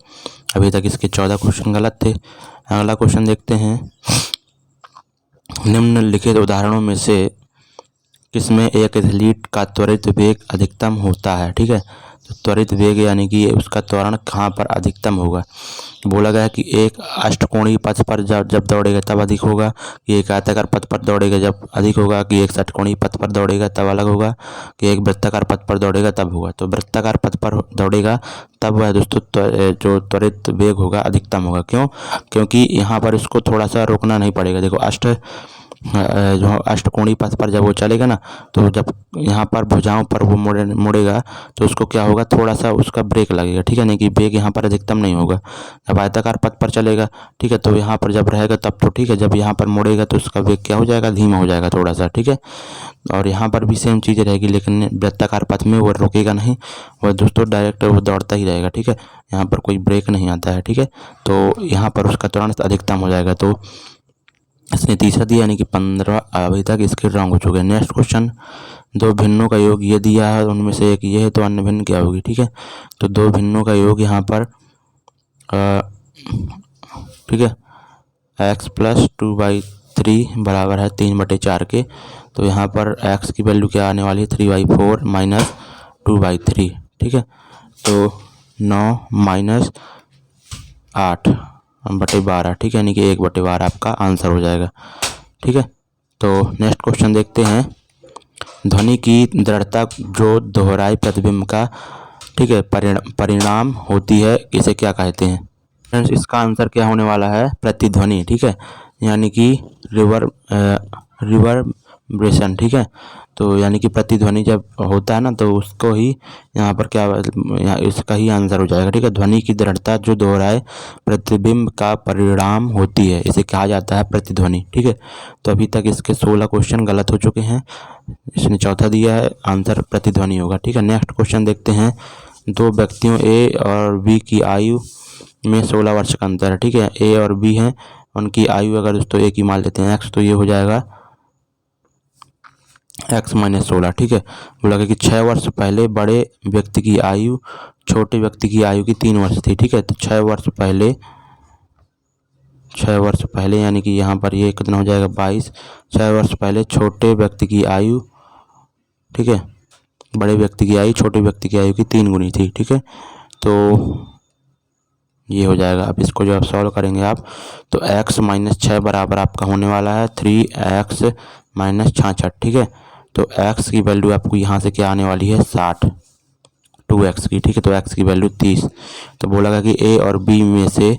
अभी तक इसके 14 क्वेश्चन गलत थे। अगला क्वेश्चन देखते हैं, निम्नलिखित उदाहरणों में से किसमें एक एथलीट का त्वरित वेग अधिकतम होता है। ठीक है, तो त्वरित वेग यानी कि उसका त्वरण कहाँ पर अधिकतम होगा। बोला गया है कि एक अष्टकोणीय पथ पर जब दौड़ेगा तब अधिक होगा, कि एक आयताकार पथ पर दौड़ेगा जब अधिक होगा, कि एक षटकोणीय पथ पर दौड़ेगा तब अलग होगा, कि एक वृत्ताकार पथ पर दौड़ेगा तब होगा। तो वृत्ताकार पथ पर दौड़ेगा तब वह दोस्तों जो त्वरित वेग होगा अधिकतम होगा। क्यों? क्योंकि यहाँ पर इसको थोड़ा सा रोकना नहीं पड़ेगा। देखो जो अष्टकोणीय पथ पर जब वो चलेगा ना, तो जब यहाँ पर भुजाओं पर वो मुड़ेगा तो उसको क्या होगा, थोड़ा सा उसका ब्रेक लगेगा। ठीक है, नहीं कि वेग यहाँ पर अधिकतम नहीं होगा। जब आयताकार पथ पर चलेगा, ठीक है, तो यहाँ पर जब रहेगा तब तो ठीक है, जब यहाँ पर मुड़ेगा तो उसका वेग क्या हो जाएगा, धीमा हो जाएगा थोड़ा सा। ठीक है, और यहाँ पर भी सेम चीज़ रहेगी, लेकिन वृत्ताकार पथ में वो रुकेगा नहीं, वह दोस्तों डायरेक्ट वो दौड़ता ही रहेगा। ठीक है, यहाँ पर कोई ब्रेक नहीं आता है। ठीक है, तो यहाँ पर उसका त्वरण अधिकतम हो जाएगा। तो इसने तीसरा दिया यानी कि 15 अभी तक इसके रॉन्ग हो चुके हैं। नेक्स्ट क्वेश्चन, दो भिन्नों का योग ये दिया है, उनमें से एक ये है, तो अन्य भिन्न क्या होगी। ठीक है, तो दो भिन्नों का योग यहाँ पर ठीक है x + 2/3 बराबर है 3/4 के। तो यहाँ पर x की वैल्यू क्या आने वाली है, 3/4 माइनस 2/3। ठीक है, तो 9 माइनस 8/12। ठीक है, यानी कि 1/12 आपका आंसर हो जाएगा। ठीक है, तो नेक्स्ट क्वेश्चन देखते हैं। ध्वनि की दृढ़ता जो दोहराए प्रतिबिंब का ठीक है परिणाम होती है, इसे क्या कहते हैं। फ्रेंड्स, इसका आंसर क्या होने वाला है, प्रतिध्वनि। ठीक है, यानी कि रिवर्बरेशन। ठीक है, तो यानी कि प्रतिध्वनि जब होता है ना, तो उसको ही यहाँ पर क्या इसका ही आंसर हो जाएगा। ठीक है, ध्वनि की दृढ़ता जो दोहराए प्रतिबिंब का परिणाम होती है, इसे कहा जाता है प्रतिध्वनि। ठीक है, तो अभी तक इसके 16 क्वेश्चन गलत हो चुके हैं। इसने चौथा दिया है, आंसर प्रतिध्वनि होगा। ठीक है, नेक्स्ट क्वेश्चन देखते हैं। दो व्यक्तियों ए और बी की आयु में 16 वर्ष का अंतर है। ठीक है, ए और बी हैं, उनकी आयु अगर दोस्तों एक ही मान लेते हैं एक्स, तो ये हो जाएगा x - 16। ठीक है, बोला कि 6 वर्ष पहले बड़े व्यक्ति की आयु छोटे व्यक्ति की आयु की 3 वर्ष थी। ठीक है, तो 6 वर्ष पहले यानी कि यहाँ पर ये कितना हो जाएगा, 22। 6 वर्ष पहले छोटे व्यक्ति की आयु ठीक है बड़े व्यक्ति की आयु छोटे व्यक्ति की आयु की 3 गुनी थी। ठीक है, तो ये हो जाएगा। अब इसको जो आप सॉल्व करेंगे आप, तो x - 6 बराबर आपका होने वाला है 3x - 66। ठीक है, तो x की वैल्यू आपको यहाँ से क्या आने वाली है, 60 2x की। ठीक है, तो x की वैल्यू 30। तो बोला गया कि a और b में से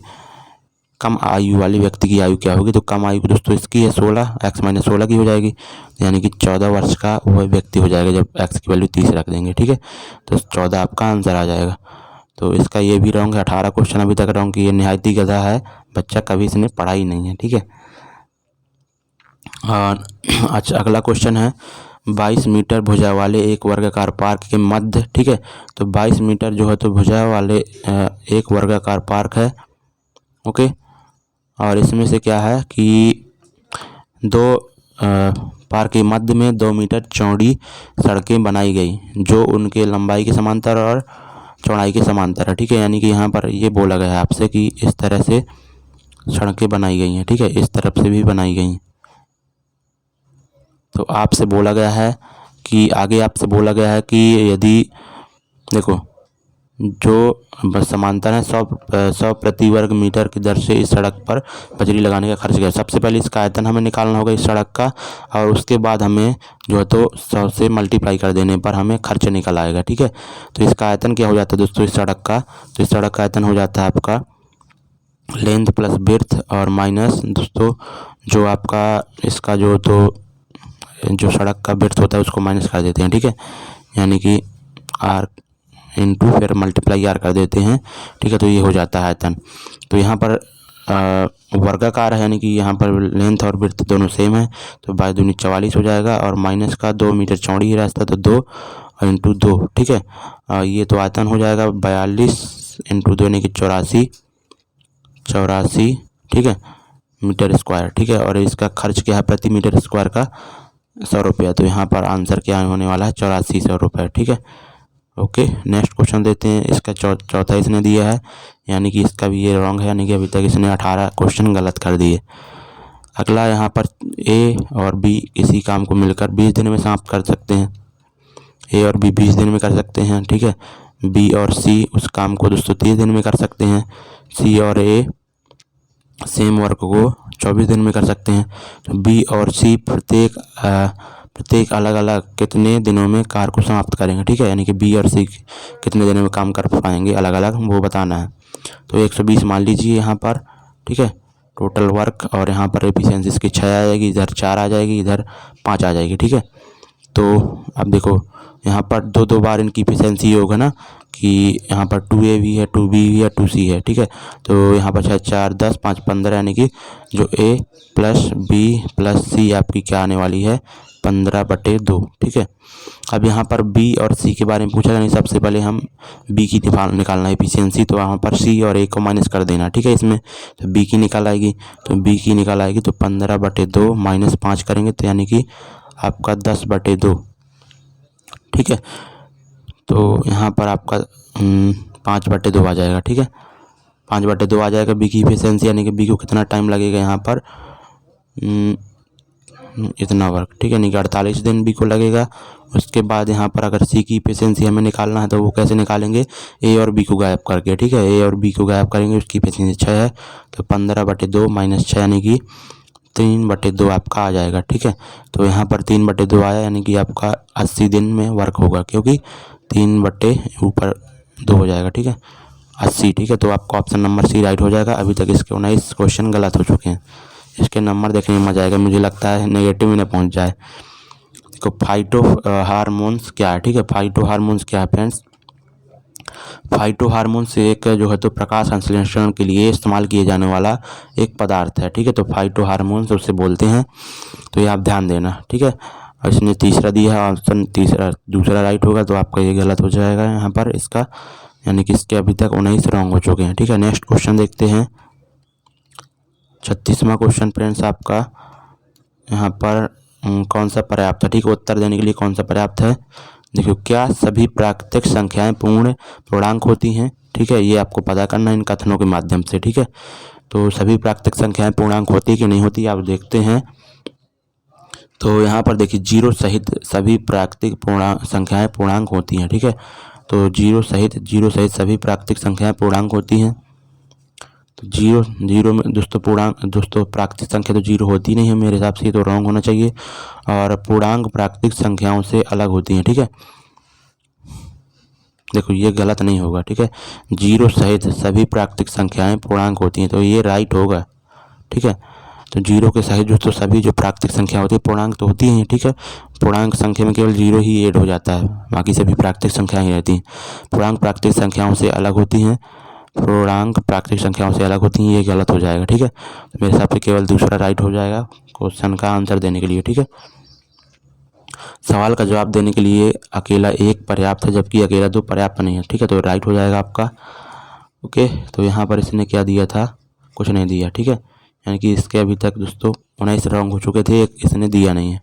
कम आयु वाले व्यक्ति की आयु क्या होगी। तो कम आयु दोस्तों इसकी है 16, x - 16 की हो जाएगी, यानी कि 14 वर्ष का वह व्यक्ति हो जाएगा जब x की वैल्यू 30 रख देंगे। ठीक है, तो 14 आपका आंसर आ जाएगा। तो इसका ये भी रॉन्ग है। 18 क्वेश्चन अभी तक रॉन्ग, कि ये निहायती गधा है, बच्चा कभी इसने पढ़ा ही नहीं है। ठीक है, अच्छा अगला क्वेश्चन है। 22 मीटर भुजा वाले एक वर्गाकार पार्क के मध्य। ठीक है, तो 22 मीटर जो है तो भुजा वाले एक वर्गाकार पार्क है। ओके, और इसमें से क्या है कि दो पार्क के मध्य में 2 मीटर चौड़ी सड़कें बनाई गई, जो उनके लंबाई के समांतर और चौड़ाई के समांतर है। ठीक है, यानी कि यहाँ पर ये बोला गया है आपसे कि इस तरह से सड़कें बनाई गई हैं। ठीक है, इस तरफ से भी बनाई गई। तो आपसे बोला गया है कि आगे आपसे बोला गया है कि यदि देखो जो समांतर है 100 प्रति वर्ग मीटर की दर से इस सड़क पर बजरी लगाने का खर्च क्या है। सबसे पहले इसका आयतन हमें निकालना होगा इस सड़क का, और उसके बाद हमें जो है तो 100 से मल्टीप्लाई कर देने पर हमें खर्च निकल आएगा। ठीक है, तो इसका आयतन क्या हो जाता है दोस्तों इस सड़क का, तो इस सड़क का आयतन हो जाता है आपका लेंथ प्लस बिर्थ और माइनस दोस्तों जो आपका इसका जो सड़क का बिर्थ होता है उसको माइनस कर देते हैं। ठीक है, यानी कि आर इंटू फिर मल्टीप्लाई आर कर देते हैं। ठीक है, तो ये हो जाता है आयतन। तो यहाँ पर वर्गाकार है, यानी कि यहाँ पर लेंथ और बिर्थ दोनों सेम है, तो 22 दूनी 44 हो जाएगा, और माइनस का 2 मीटर चौड़ी ही रास्ता, तो 2 और इंटू 2। ठीक है, ये तो आयतन हो जाएगा 42 इंटू 2 यानी कि 84 ठीक है मीटर स्क्वायर। ठीक है, और इसका खर्च क्या है प्रति मीटर स्क्वायर का 100 रुपया। तो यहाँ पर आंसर क्या होने वाला है 8400 रुपये। ठीक है, ओके नेक्स्ट क्वेश्चन देते हैं। इसका चौथा इसने दिया है, यानी कि इसका भी ये रॉन्ग है, यानी कि अभी तक इसने 18 क्वेश्चन गलत कर दिए। अगला यहाँ पर ए और बी इसी काम को मिलकर 20 दिन में समाप्त कर सकते हैं। ए और बी 20 दिन में कर सकते हैं, ठीक है। बी और सी उस काम को दोस्तों 30 दिन में कर सकते हैं। सी और ए सेम वर्क को 24 दिन में कर सकते हैं। तो बी और सी प्रत्येक अलग अलग कितने दिनों में कार्य को समाप्त करेंगे, ठीक है। यानी कि बी और सी कितने दिनों में काम कर पाएंगे अलग अलग, वो बताना है। तो 120 मान लीजिए यहाँ पर, ठीक है, टोटल वर्क। और यहाँ पर एफिशिएंसी इसकी 6 आ जाएगी, इधर 4 आ जाएगी, इधर 5 आ जाएगी, ठीक है। तो अब देखो यहाँ पर दो बार इनकी एफिशिएंसी होगा ना, कि यहाँ पर 2A भी है, 2B भी है, 2C है, ठीक है। तो यहाँ पर 6 4 10 5 15, यानी कि जो A plus B plus C आपकी क्या आने वाली है 15/2, ठीक है। अब यहाँ पर B और C के बारे में पूछा जाए, सबसे पहले हम B की निकालना है एफिशिएंसी। तो यहाँ पर C और A को माइनस कर देना, ठीक है। इसमें तो B की निकाल आएगी, तो B की निकाल आएगी तो 15/2 माइनस 5 करेंगे, तो यानी कि आपका 10/2, ठीक है। तो यहाँ पर आपका 5/2 आ जाएगा, ठीक है। 5/2 आ जाएगा बी की एफिशिएंसी, यानी कि बी को कितना टाइम लगेगा यहाँ पर इतना वर्क, ठीक है। यानी कि 48 दिन बी को लगेगा। उसके बाद यहाँ पर अगर सी की एफिशिएंसी हमें निकालना है तो वो कैसे निकालेंगे, ए और बी को गायब करके, ठीक है। ए और बी को गायब करेंगे, उसकी एफिशिएंसी 6 है, तो 15/2 माइनस 6 यानी कि 3/2 आपका आ जाएगा, ठीक है। तो यहाँ पर 3/2 आया, यानी कि आपका 80 दिन में वर्क होगा, क्योंकि 3/2 हो जाएगा, ठीक है, 80, ठीक है। तो आपका ऑप्शन नंबर सी राइट हो जाएगा। अभी तक इसके 19 क्वेश्चन गलत हो चुके हैं। इसके नंबर देखने में मजा आएगा, मुझे लगता है नेगेटिव में न पहुँच जाए। देखो फाइटो हार्मोन्स क्या है, ठीक है। फाइटो हार्मोन्स क्या है फ्रेंड्स, फाइटो हार्मोन्स एक जो है तो प्रकाश संश्लेषण के लिए इस्तेमाल किए जाने वाला एक पदार्थ है, ठीक है। तो फाइटो हार्मोन्स उसे बोलते हैं, तो ये आप ध्यान देना, ठीक है। और इसने तीसरा दिया है ऑप्शन, दूसरा राइट होगा, तो आपका ये गलत हो जाएगा यहाँ पर इसका, यानी कि इसके अभी तक 19 रॉन्ग हो चुके हैं, ठीक है। नेक्स्ट क्वेश्चन देखते हैं, 36वां क्वेश्चन फ्रेंड्स आपका यहाँ पर कौन सा पर्याप्त है, ठीक है। उत्तर देने के लिए कौन सा पर्याप्त है, देखो क्या सभी प्राकृतिक संख्याएं पूर्णांक होती हैं, ठीक है। ये आपको पता करना है इन कथनों के माध्यम से, ठीक है। तो सभी प्राकृतिक संख्याएं पूर्णांक होती कि नहीं होती, आप देखते हैं। तो यहाँ पर देखिए 0 सहित सभी प्राकृतिक संख्याएं पूर्णांक होती हैं, ठीक है। तो 0 सहित सभी प्राकृतिक संख्याएं पूर्णांक होती हैं। तो 0 में दोस्तों प्राकृतिक संख्या तो 0 होती नहीं है मेरे हिसाब से, तो रॉन्ग होना चाहिए। और पूर्णांक प्राकृतिक संख्याओं से अलग होती हैं, ठीक है। देखो ये गलत नहीं होगा, ठीक है। 0 सहित सभी प्राकृतिक संख्याएं पूर्णांक होती हैं, तो ये राइट होगा, ठीक है। तो 0 के सहित दोस्तों सभी जो प्राकृतिक संख्या होती है पूर्णांक तो होती हैं, ठीक है। पूर्णांक संख्या में केवल 0 ही ऐड हो जाता है, बाकी सभी प्राकृतिक संख्याएं ही रहती हैं। पूर्णांक प्राकृतिक संख्याओं से अलग होती हैं, पूर्णांक प्राकृतिक संख्याओं से अलग होती हैं, ये गलत हो जाएगा, ठीक है। तो मेरे हिसाब से केवल दूसरा राइट हो जाएगा क्वेश्चन का आंसर देने के लिए, ठीक है। सवाल का जवाब देने के लिए अकेला 1 पर्याप्त है, जबकि अकेला 2 पर्याप्त नहीं है, ठीक है। तो राइट हो जाएगा आपका, ओके। तो यहाँ पर इसने क्या दिया था, कुछ नहीं दिया, ठीक है। यानी कि इसके अभी तक दोस्तों 19 रॉन्ग हो चुके थे, इसने दिया नहीं है।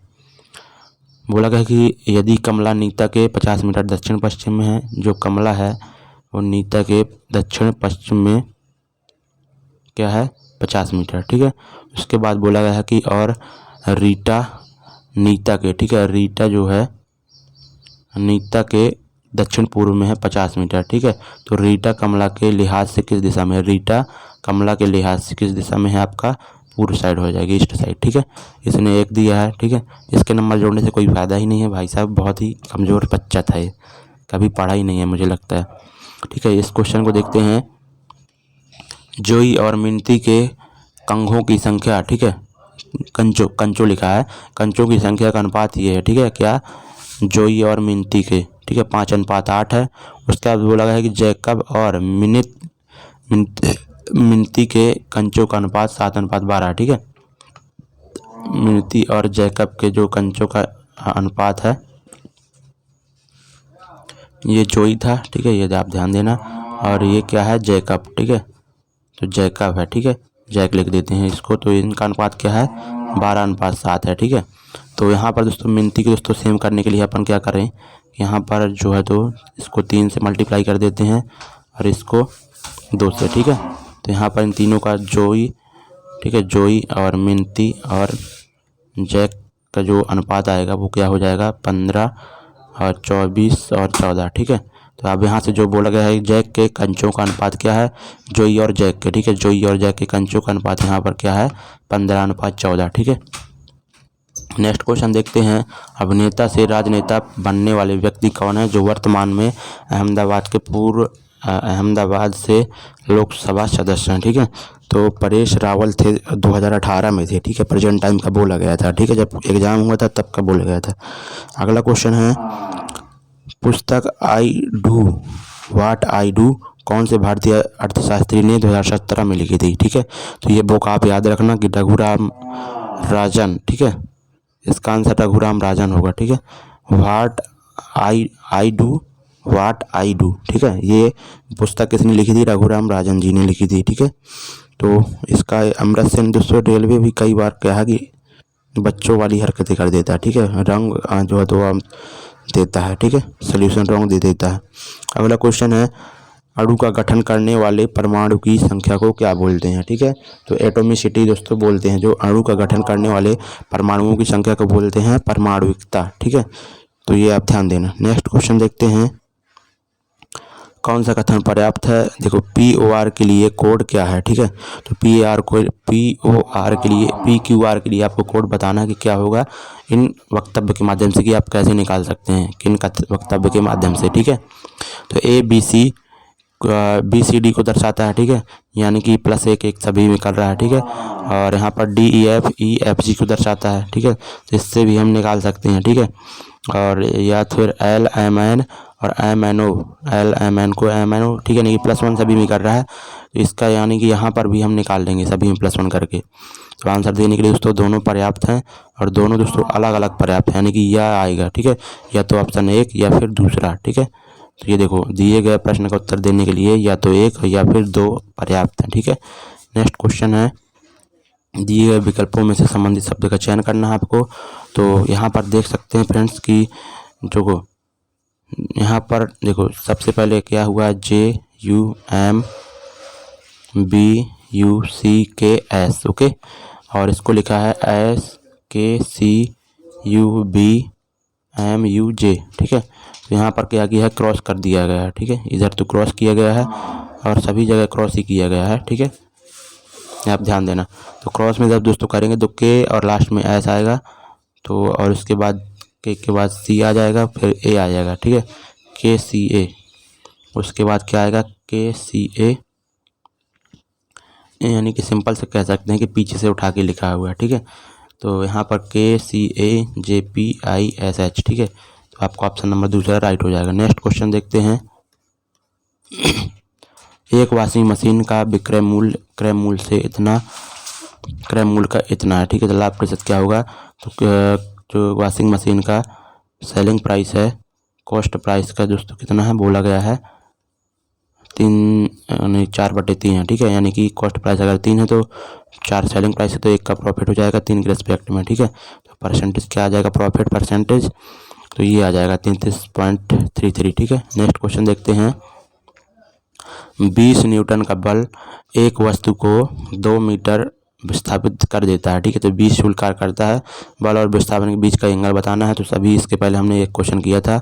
बोला गया कि यदि कमला नीता के 50 मीटर दक्षिण पश्चिम में है, जो कमला है वो नीता के दक्षिण पश्चिम में क्या है 50 मीटर, ठीक है। उसके बाद बोला गया है कि और रीटा नीता के, ठीक है, रीटा जो है नीता के दक्षिण पूर्व में है 50 मीटर, ठीक है। तो रीटा कमला के लिहाज से किस दिशा में है, रीटा कमला के लिहाज से किस दिशा में है, आपका पूर्व साइड हो जाएगी, ईस्ट साइड, ठीक है। इसने 1 दिया है, ठीक है। इसके नंबर जोड़ने से कोई फ़ायदा ही नहीं है भाई साहब, बहुत ही कमज़ोर बच्चा था ये, कभी पढ़ा ही नहीं है मुझे लगता है, ठीक है। इस क्वेश्चन को देखते हैं, जोई और मिनती के कंघों की संख्या, ठीक है, कंचो लिखा है, कंचों की संख्या का अनुपात ये है, ठीक है। क्या, जोई और मिनती के, ठीक है, 5:8 है। उसके बाद बोला गया है कि जैकब और मिनती के कंचों का अनुपात 7:12, ठीक है। मिनती और जैकब के जो कंचों का अनुपात है ये जोई था, ठीक है, ये आप ध्यान देना। और ये क्या है, जैकब, ठीक है। तो जैकब है, ठीक है, जैक लिख देते हैं इसको। तो इनका अनुपात क्या है 12:7 है, ठीक है। तो यहाँ पर दोस्तों मिनती के दोस्तों सेम करने के लिए अपन क्या करें, यहाँ पर जो है तो इसको 3 से मल्टीप्लाई कर देते हैं और इसको 2 से, ठीक है। तो यहाँ पर इन तीनों का जोई, ठीक है। जोई और मिनती और जैक का जो अनुपात आएगा वो क्या हो जाएगा, 15 और 24 और 14, ठीक है। तो अब यहाँ से जो बोला गया है जैक के कंचों का अनुपात क्या है, जोई और जैक के, ठीक है। जोई और जैक के कंचों का अनुपात यहाँ पर क्या है, 15:14, ठीक है। नेक्स्ट क्वेश्चन देखते हैं, अभिनेता से राजनेता बनने वाले व्यक्ति कौन है जो वर्तमान में अहमदाबाद से लोकसभा सदस्य हैं, ठीक है। तो परेश रावल थे, 2018 में थे, ठीक है। प्रेजेंट टाइम का बोला गया था, ठीक है, जब एग्जाम हुआ था तब का बोला गया था। अगला क्वेश्चन है, पुस्तक I do what I do कौन से भारतीय अर्थशास्त्री ने 2017 में लिखी थी, ठीक है। तो ये बुक आप याद रखना कि रघुराम राजन, ठीक है। इसका आंसर रघुराम राजन होगा, ठीक है। What I do what I do, ठीक है। ये पुस्तक किसने लिखी थी, रघुराम राजन जी ने लिखी थी, ठीक है। तो इसका अमृत सेन दोस्तों रेलवे भी कई बार कहा कि बच्चों वाली हरकतें कर देता है, ठीक है। रंग जो है तो देता है, ठीक है, सोल्यूशन रॉन्ग दे देता है। अगला क्वेश्चन है, अणु का गठन करने वाले परमाणु की संख्या को क्या बोलते हैं, ठीक है। तो एटॉमिसिटी दोस्तों बोलते हैं, जो अणु का गठन करने वाले परमाणुओं की संख्या को बोलते हैं परमाणुकता, ठीक है। तो ये आप ध्यान देना। नेक्स्ट क्वेश्चन देखते हैं, कौन सा कथन पर्याप्त है, देखो POR के लिए कोड क्या है, ठीक है। तो POR के लिए आपको कोड बताना है कि क्या होगा इन वक्तव्य के माध्यम से, कि आप कैसे निकाल सकते हैं किन वक्तव्य के माध्यम से, ठीक है। तो ABCD को दर्शाता है, ठीक है, यानी कि +1 सभी में कर रहा है, ठीक है। और यहाँ पर DEFG को दर्शाता है, ठीक है, तो इससे भी हम निकाल सकते हैं, ठीक है। और या फिर LMN और LMN को MNO, ठीक है, नहीं +1 सभी में कर रहा है, तो इसका यानी कि यहाँ पर भी हम निकाल देंगे सभी में +1 करके। तो आंसर देने के लिए दोस्तों दोनों पर्याप्त हैं और दोनों दोस्तों अलग अलग पर्याप्त हैं, यानी कि यह आएगा, ठीक है, या तो ऑप्शन 1 या फिर दूसरा, ठीक है। तो ये देखो दिए गए प्रश्न का उत्तर देने के लिए या तो 1 या फिर 2 पर्याप्त है, ठीक है। नेक्स्ट क्वेश्चन है, दिए गए विकल्पों में से संबंधित शब्द का चयन करना है आपको। तो यहाँ पर देख सकते हैं फ्रेंड्स कि जो यहाँ पर देखो सबसे पहले क्या हुआ, JUMBUCKS, ओके, और इसको लिखा है SKCUBMUJ, ठीक है। तो यहाँ पर क्या किया है, क्रॉस कर दिया गया है, ठीक है। इधर तो क्रॉस किया गया है और सभी जगह क्रॉस ही किया गया है, ठीक है, आप ध्यान देना। तो क्रॉस में जब दोस्तों करेंगे तो K और लास्ट में S आएगा, तो और उसके बाद K के बाद C आ जाएगा, फिर A आ जाएगा, ठीक है, KCA। उसके बाद क्या आएगा, KCA, यानी कि सिंपल से कह सकते हैं कि पीछे से उठा के लिखा हुआ है, ठीक है। तो यहाँ पर KCAJPISH, ठीक है। तो आपको ऑप्शन नंबर दूसरा राइट हो जाएगा। नेक्स्ट क्वेश्चन देखते हैं, एक वॉशिंग मशीन का क्रय मूल्य का इतना है, ठीक है। तो लाभ प्रतिशत क्या होगा, तो जो वॉशिंग मशीन का सेलिंग प्राइस है, कॉस्ट प्राइस का दोस्तों कितना है, बोला गया है 4/3 है, ठीक है। यानी कि कॉस्ट प्राइस अगर 3 है तो 4 सेलिंग प्राइस है, तो 1 का प्रॉफिट हो जाएगा 3 के रिस्पेक्ट में, ठीक है। तो परसेंटेज क्या आ जाएगा, प्रॉफिट परसेंटेज, तो ये आ जाएगा 33.33, ठीक है। नेक्स्ट क्वेश्चन देखते हैं, 20 न्यूटन का बल एक वस्तु को 2 मीटर विस्थापित कर देता है, ठीक है। तो 20 जूल कार्य करता है, बल और विस्थापन के बीच का एंगल बताना है। तो सभी इसके पहले हमने एक क्वेश्चन किया था,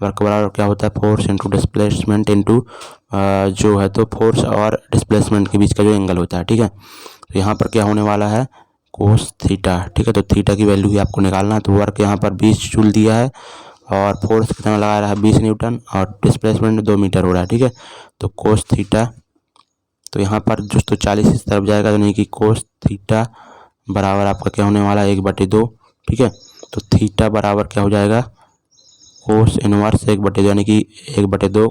वर्क बराबर क्या होता है, फोर्स इंटू डिस्प्लेसमेंट इंटू जो है तो फोर्स और डिस्प्लेसमेंट के बीच का जो एंगल होता है, ठीक है। तो यहाँ पर क्या होने वाला है, कोस थीटा, ठीक है। तो थीटा की वैल्यू ही आपको निकालना है। तो वर्क यहाँ पर 20 जूल दिया है और फोर्स कितना लगा रहा है 20 न्यूटन और डिस्प्लेसमेंट 2 मीटर हो रहा है, ठीक है। तो कोस थीटा, तो यहाँ पर जो तो 40 इस तरफ जाएगा, यानी कि कोस थीटा बराबर आपका क्या होने वाला है 1/2, ठीक है। तो थीटा बराबर क्या हो जाएगा, कोस इनवर्स 1/2, यानी कि 1/2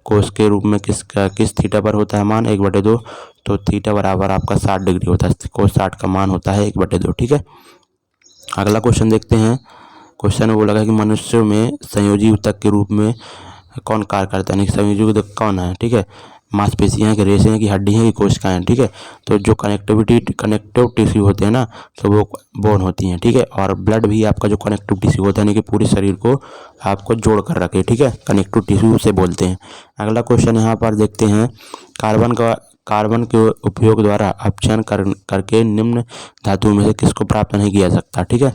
कोस के रूप में किस थीटा पर होता है मान 1/2, तो थीटा बराबर आपका 60 डिग्री होता है, कोस 60 का मान होता है 1/2, ठीक है। अगला क्वेश्चन देखते हैं, क्वेश्चन में बोला गया कि मनुष्यों में संयोजी ऊतक के रूप में कौन कार्य करता है, संयोजी ऊतक कौन है, ठीक है। मांसपेशियाँ की रेशे हैं कि हड्डी हैं कि कोशिकाएं, ठीक है। तो जो कनेक्टिव टिश्यू होते हैं ना, तो वो बोन होती हैं, ठीक है। और ब्लड भी आपका जो कनेक्टिव टिश्यू होता है, यानी कि पूरे शरीर को आपको जोड़ कर रखे, ठीक है, कनेक्टिव टिश्यू से बोलते हैं। अगला क्वेश्चन यहाँ पर देखते हैं, कार्बन के उपयोग द्वारा अपचयन करके निम्न धातु में से किसको प्राप्त नहीं किया जा सकता। ठीक है,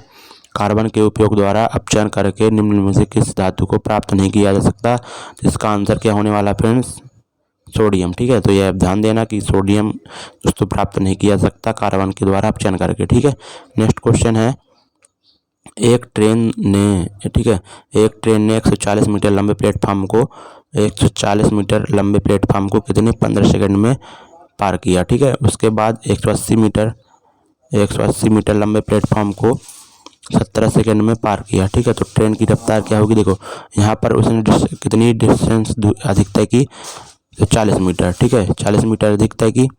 कार्बन के उपयोग द्वारा अपचयन करके निम्न में से किस धातु को प्राप्त नहीं किया जा सकता। तो इसका आंसर क्या होने वाला फ्रेंड्स, सोडियम। ठीक है, तो यह ध्यान देना कि सोडियम दोस्तों प्राप्त नहीं किया जा सकता कार्बन के द्वारा अपचयन करके। ठीक है, नेक्स्ट क्वेश्चन है, एक ट्रेन ने 140 मीटर लंबे प्लेटफॉर्म को 140 मीटर लंबे प्लेटफॉर्म को कितने 15 सेकंड में पार किया। ठीक है, उसके बाद 180 मीटर लंबे प्लेटफॉर्म को 17 सेकंड में पार किया। ठीक है, तो ट्रेन की रफ्तार क्या होगी, देखो यहाँ पर उसने कितनी डिस्टेंस अधिक तय की, तो 40 मीटर। ठीक है, 40 मीटर अधिक तय की।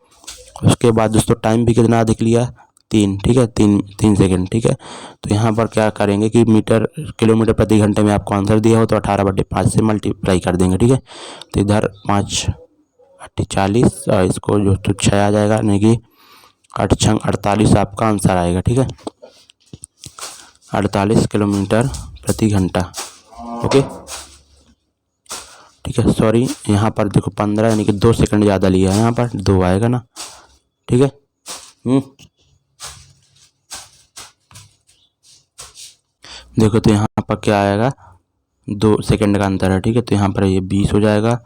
उसके बाद दोस्तों टाइम भी कितना अधिक लिया, 3। ठीक है, 3 सेकंड। ठीक है, तो यहाँ पर क्या करेंगे कि किलोमीटर प्रति घंटे में आपको आंसर दिया हो तो 18/5 से मल्टीप्लाई कर देंगे। ठीक है, तो इधर 5 8 40 और इसको जो तो 6 आ जाएगा, यानी कि 8 6 48 आपका आंसर आएगा। ठीक है, 48 किलोमीटर प्रति घंटा। ओके, ठीक है, सॉरी यहाँ पर देखो 15 यानी कि 2 सेकंड ज़्यादा लिया है, यहाँ पर 2 आएगा ना। ठीक है, देखो तो यहाँ पर क्या आएगा, 2 सेकंड का अंतर है। ठीक है, तो यहाँ पर ये 20 हो जाएगा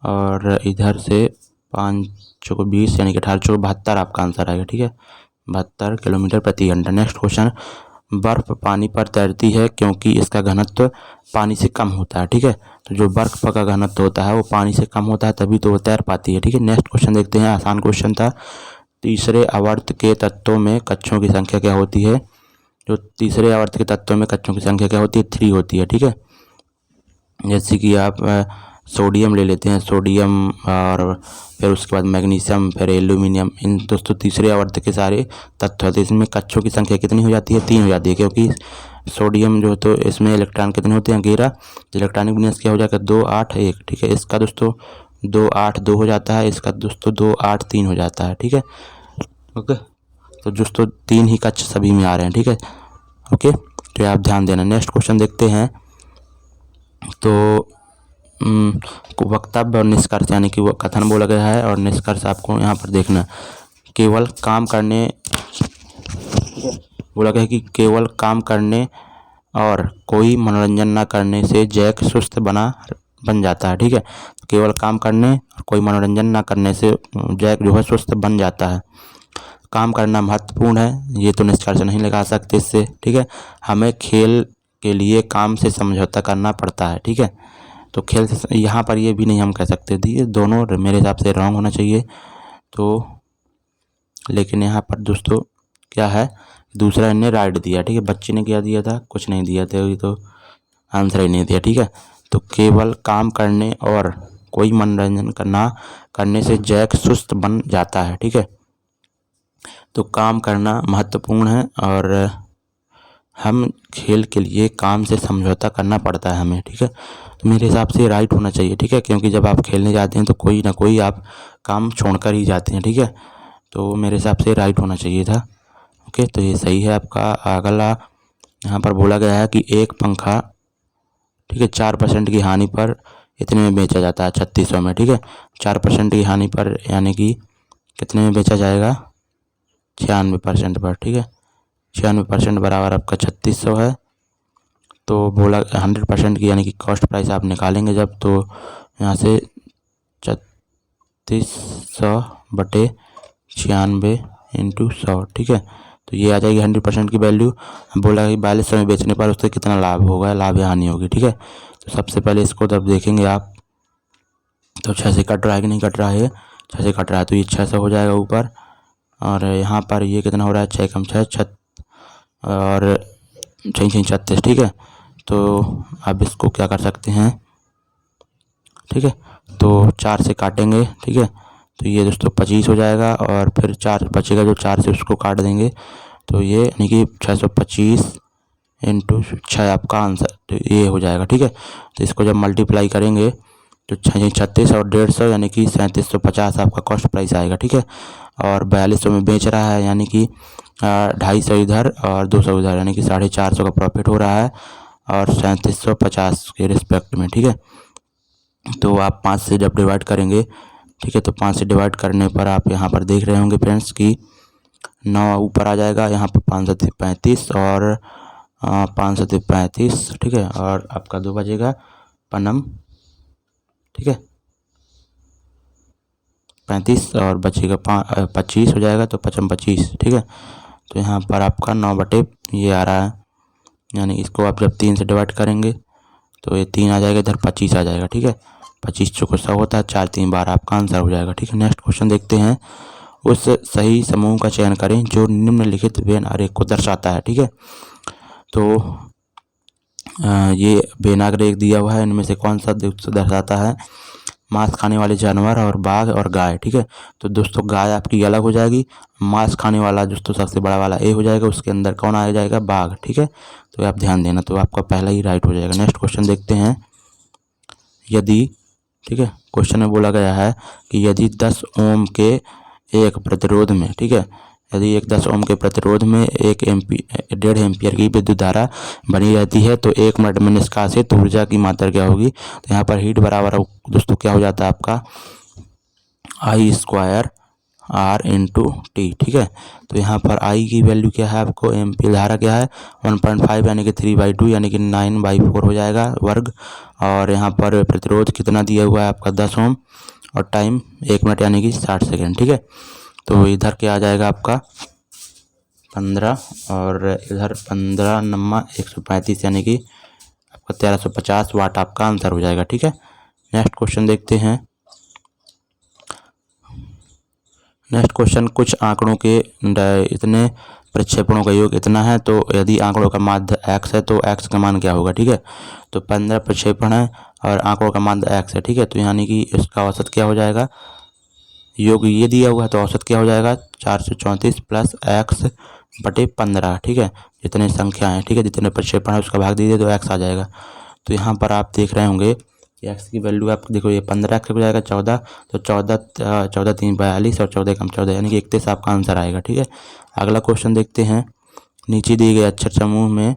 और इधर से 5 चौको 20 यानी कि 18 चौको 72 आपका आंसर आएगा। ठीक है, 72 किलोमीटर प्रति घंटा। नेक्स्ट क्वेश्चन, बर्फ पानी पर तैरती है क्योंकि इसका घनत्व पानी से कम होता है। ठीक है, तो जो बर्फ का घनत्व होता है वो पानी से कम होता है, तभी तो वो तैर पाती है। ठीक है, नेक्स्ट क्वेश्चन देखते हैं, आसान क्वेश्चन था। तीसरे आवर्त के तत्वों में कक्षों की संख्या क्या होती है। जो तीसरे आवर्त के तत्वों में कक्षों की संख्या क्या होती है, 3 होती है। ठीक है, जैसे कि आप सोडियम ले लेते हैं, सोडियम और फिर उसके बाद मैग्नीशियम, फिर एल्यूमिनियम, इन दोस्तों तीसरे आवर्त के सारे तत्व होते हैं। इसमें कक्षों की संख्या कितनी हो जाती है, 3 हो जाती है, क्योंकि सोडियम जो तो इसमें इलेक्ट्रॉन कितने होते हैं, 11। इलेक्ट्रॉनिक विन्यास क्या हो जाएगा, 2 8 1। ठीक है, इसका दोस्तों 2 8 2 हो जाता है, इसका दोस्तों 2 8 3 हो जाता है। ठीक है, ओके, तो दोस्तों 3 ही कक्ष सभी में आ रहे हैं। ठीक है, ओके, तो आप ध्यान देना। नेक्स्ट क्वेश्चन देखते हैं, तो वक्तव्य और निष्कर्ष यानी कि वो कथन बोला गया है और निष्कर्ष आपको यहाँ पर देखना। केवल काम करने बोला गया है कि केवल काम करने और कोई मनोरंजन न करने से जैक सुस्त बन जाता है। ठीक है, केवल काम करने और कोई मनोरंजन न करने से जैक जो है सुस्त बन जाता है। काम करना महत्वपूर्ण है, ये तो निष्कर्ष नहीं लगा सकते इससे। ठीक है, हमें खेल के लिए काम से समझौता करना पड़ता है। ठीक है, तो खेल से यहाँ पर ये भी नहीं हम कह सकते थे, ये दोनों मेरे हिसाब से रॉन्ग होना चाहिए। तो लेकिन यहाँ पर दोस्तों क्या है, दूसरा इन्हें राइट दिया। ठीक है, बच्चे ने क्या दिया था, कुछ नहीं दिया था, ये तो आंसर ही नहीं दिया। ठीक है, तो केवल काम करने और कोई मनोरंजन करने से जैक सुस्त बन जाता है। ठीक है, तो काम करना महत्वपूर्ण है और हम खेल के लिए काम से समझौता करना पड़ता है हमें। ठीक है, तो मेरे हिसाब से राइट होना चाहिए। ठीक है, क्योंकि जब आप खेलने जाते हैं तो कोई ना कोई आप काम छोड़कर ही जाते हैं। ठीक है, तो मेरे हिसाब से राइट होना चाहिए था। ओके, तो ये सही है आपका। अगला यहाँ पर बोला गया है कि एक पंखा, ठीक है, 4% की हानि पर इतने में बेचा जाता है, 3600 में। ठीक है, 4% की हानि पर यानी कि कितने में बेचा जाएगा, 96% पर। ठीक है, 96% बराबर आपका 3600 है। तो बोला 100% की यानी कि कॉस्ट प्राइस आप निकालेंगे जब, तो यहाँ से 3600/96 × 100। ठीक है, तो ये आ जाएगी 100% की वैल्यू। बोला कि 4200 में बेचने पर उससे कितना लाभ होगा, लाभ या हानि होगी। ठीक है, तो सबसे पहले इसको तब देखेंगे आप, तो 6 से कट रहा है कि नहीं कट रहा है, 6 से कट रहा है, तो ये 600 हो जाएगा ऊपर। और यहाँ पर ये कितना हो रहा है, 6 कम 6 और 6 36। ठीक है, तो अब इसको क्या कर सकते हैं, ठीक है, तो 4 से काटेंगे। ठीक है, तो ये दोस्तों 25 हो जाएगा और फिर 4 बचेगा, जो 4 से उसको काट देंगे, तो ये यानी कि 625 × 6 आपका आंसर तो ये हो जाएगा। ठीक है, तो इसको जब मल्टीप्लाई करेंगे तो 6 36 और 150 यानी कि 3750 आपका कॉस्ट प्राइस आएगा। ठीक है, और 4200 में बेच रहा है यानी कि 250 इधर और 200 उधर, यानी कि 450 का प्रॉफिट हो रहा है और 3750 के रिस्पेक्ट में। ठीक है, तो आप 5 से जब डिवाइड करेंगे ठीक है। तो 5 से डिवाइड करने पर आप यहाँ पर देख रहे होंगे फ्रेंड्स कि 9 ऊपर आ जाएगा। यहाँ पर 5 7 35 और 5 7 35, ठीक है। और आपका 2 बजेगा पनम, ठीक है, 35 और बचेगा 25 हो जाएगा, तो 55 25, ठीक है। तो यहाँ पर आपका 9 बटे ये आ रहा है, यानी इसको आप जब 3 से डिवाइड करेंगे तो ये 3 आ जाएगा, इधर 25 आ जाएगा, ठीक है। 25 चौको 100 होता है, 4 3 12 आपका आंसर हो जाएगा, ठीक है। नेक्स्ट क्वेश्चन देखते हैं। उस सही समूह का चयन करें जो निम्नलिखित वेन आरेख को दर्शाता है, ठीक है। तो ये वेन आरेख दिया हुआ है, इनमें से कौन सा दर्शाता है मांस खाने वाले जानवर और बाघ और गाय, ठीक है। तो दोस्तों गाय आपकी अलग हो जाएगी, मांस खाने वाला दोस्तों सबसे बड़ा वाला ए हो जाएगा, उसके अंदर कौन आ जाएगा बाघ, ठीक है। तो आप ध्यान देना, तो आपका पहला ही राइट हो जाएगा। नेक्स्ट क्वेश्चन देखते हैं। यदि, ठीक है, क्वेश्चन में बोला गया है कि यदि 10 ओम के एक प्रतिरोध में, ठीक है, यदि एक 10 ओम के प्रतिरोध में 1.5 एम्पियर की विद्युत धारा बनी रहती है तो 1 मिनट में निष्कासित ऊर्जा की मात्रा क्या होगी। तो यहाँ पर हीट बराबर दोस्तों क्या हो जाता है आपका I² R/T, ठीक है। तो यहाँ पर I की वैल्यू क्या है आपको, एम्पियर धारा क्या है 1.5 यानी कि 3/2 यानी कि 9/4 हो जाएगा वर्ग। और यहाँ पर प्रतिरोध कितना दिया हुआ है आपका 10 ओम और टाइम 1 मिनट यानी कि 60 सेकेंड, ठीक है। तो इधर क्या आ जाएगा आपका 15 और इधर 15 नम्मा 135 यानी कि आपका 1350 वाट आपका आंसर हो जाएगा, ठीक है। नेक्स्ट क्वेश्चन देखते हैं। नेक्स्ट क्वेश्चन, कुछ आंकड़ों के इतने प्रक्षेपणों का योग इतना है, तो यदि आंकड़ों का माध्य x है तो x का मान क्या होगा, ठीक है। तो 15 प्रक्षेपण है और आंकड़ों का माध्य x है, ठीक है। तो यानी कि इसका औसत क्या हो जाएगा, योग ये दिया हुआ है तो औसत क्या हो जाएगा 434 प्लस x बटे 15, ठीक है। जितने संख्या है, ठीक है, जितने प्रक्षेपण है उसका भाग दीजिए तो x आ जाएगा। तो यहाँ पर आप देख रहे होंगे एक्स की वैल्यू आप देखो, ये 15 एक्स हो जाएगा 14, तो 14 3 42 और 14 कम 14 यानी कि 31 आपका आंसर आएगा, ठीक है। अगला क्वेश्चन देखते हैं। नीचे दिए गए अक्षर समूह में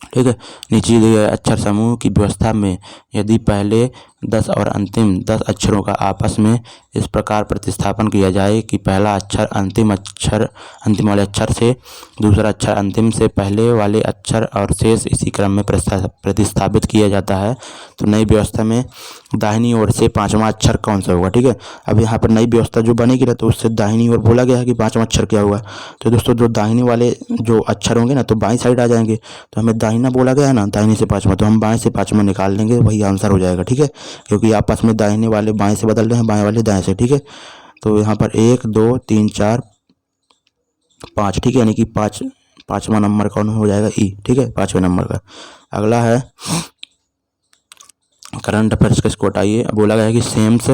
ठीक है, नीचे दिए गए अक्षर समूह की व्यवस्था में यदि पहले 10 और अंतिम 10 अक्षरों का आपस में इस प्रकार प्रतिस्थापन किया जाए कि पहला अक्षर अंतिम वाले अक्षर से, दूसरा अक्षर अंतिम से पहले वाले अक्षर और शेष इसी क्रम में प्रतिस्थापित किया जाता है, तो नई व्यवस्था में दाहिनी ओर से 5वां अक्षर कौन सा होगा, ठीक है। अब यहाँ पर नई व्यवस्था जो बनेगी ना, तो उससे दाहिनी ओर बोला गया है कि 5वां अक्षर क्या होगा। तो दोस्तों जो दाहिनी वाले जो अक्षर होंगे ना तो बाईं साइड आ जाएंगे, तो हमें दाहिना बोला गया है ना, दाहिने से 5वां, तो हम बाएं से 5वां निकाल लेंगे, वही आंसर हो जाएगा, ठीक है। क्योंकि आपस में दाहिने वाले बाएं से बदल रहे हैं, बाएं वाले दाएं से, ठीक है। तो यहाँ पर 1 2 3 4 5, ठीक है, यानी कि 5वां नंबर कौन हो जाएगा ई, ठीक है, 5वें नंबर का। अगला है करंट अफेयर्स का स्कोर। आइए, बोला गया है कि सेम्स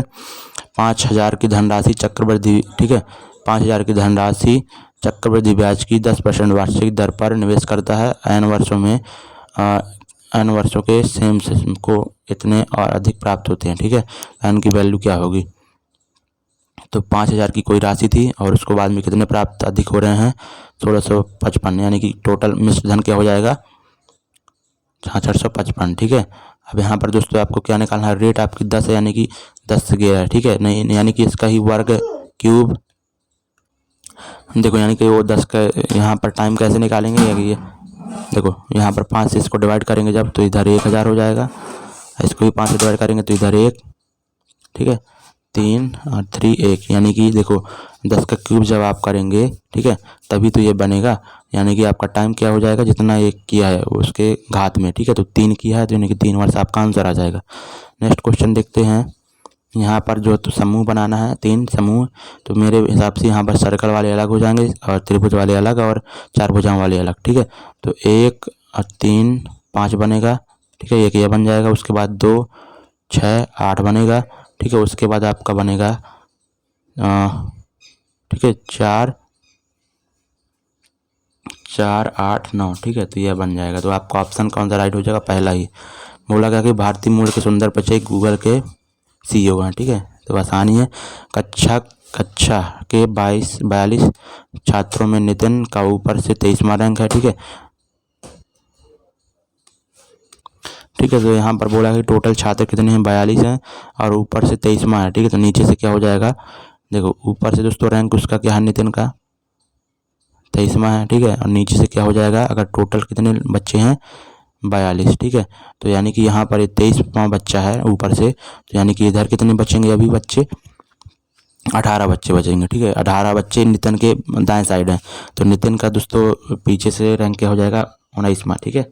5000 की धनराशि चक्रवृद्धि, ठीक है, 5000 की धनराशि चक्रवृद्धि ब्याज की 10% वार्षिक दर पर निवेश करता है। n वर्षों के सेम्स को इतने और अधिक प्राप्त होते हैं, ठीक है। n की वैल्यू क्या होगी, तो 5000 की कोई राशि थी और उसको बाद में कितने प्राप्त अधिक हो रहे हैं 1655, यानी कि टोटल मिश्र धन क्या हो जाएगा 6655, ठीक है। अब यहाँ पर दोस्तों आपको क्या निकालना है, रेट आपकी 10 है यानी कि 10 से गया है, ठीक है, नहीं यानी कि इसका ही वर्ग क्यूब, देखो यानी कि वो 10 का यहाँ पर टाइम कैसे निकालेंगे, ये देखो यहाँ पर 5 से इसको डिवाइड करेंगे जब, तो इधर 1000 हो जाएगा, इसको भी 5 से डिवाइड करेंगे तो इधर 1, ठीक है, 3 और 3 1, यानी कि देखो 10 का क्यूब जब आप करेंगे, ठीक है, तभी तो ये बनेगा, यानी कि आपका टाइम क्या हो जाएगा जितना एक किया है उसके घात में, ठीक है। तो 3 किया है तो यानी कि 3 वर्ष आपका आंसर आ जाएगा। नेक्स्ट क्वेश्चन देखते हैं। यहाँ पर जो तो समूह बनाना है 3 समूह, तो मेरे हिसाब से यहाँ पर सर्कल वाले अलग हो जाएंगे और त्रिभुज वाले अलग और 4 भुजाओं वाले अलग, ठीक है। तो 1 और 3 5 बनेगा, ठीक है, एक ये बन जाएगा, उसके बाद 2 6 8 बनेगा, ठीक है। उसके बाद आपका बनेगा ठीक है 4 4 8 9, ठीक है। तो यह बन जाएगा, तो आपका ऑप्शन कौन सा राइट हो जाएगा, पहला ही। बोला गया कि भारतीय मूल के सुंदर पिचाई गूगल के CEO हैं, ठीक है। तो आसानी है, कक्षा के 42 छात्रों में नितिन का ऊपर से 23वां रैंक है, ठीक है। ठीक है। तो यहाँ पर बोला है कि टोटल छात्र कितने हैं, 42 हैं, और ऊपर से 23वां है। ठीक है, तो नीचे से क्या हो जाएगा, देखो ऊपर से दोस्तों रैंक उसका क्या है, नितिन का 23वां है। ठीक है, और नीचे से क्या हो जाएगा, अगर टोटल कितने बच्चे हैं 42। ठीक है, तो यानी कि यहाँ पर 23वां बच्चा है ऊपर से, तो यानी कि इधर कितने बचेंगे अभी बच्चे, 18 बच्चे बचेंगे। ठीक है, 18 बच्चे नितिन के दाएं साइड हैं, तो नितिन का दोस्तों पीछे से रैंक क्या हो जाएगा, 19वां। ठीक है,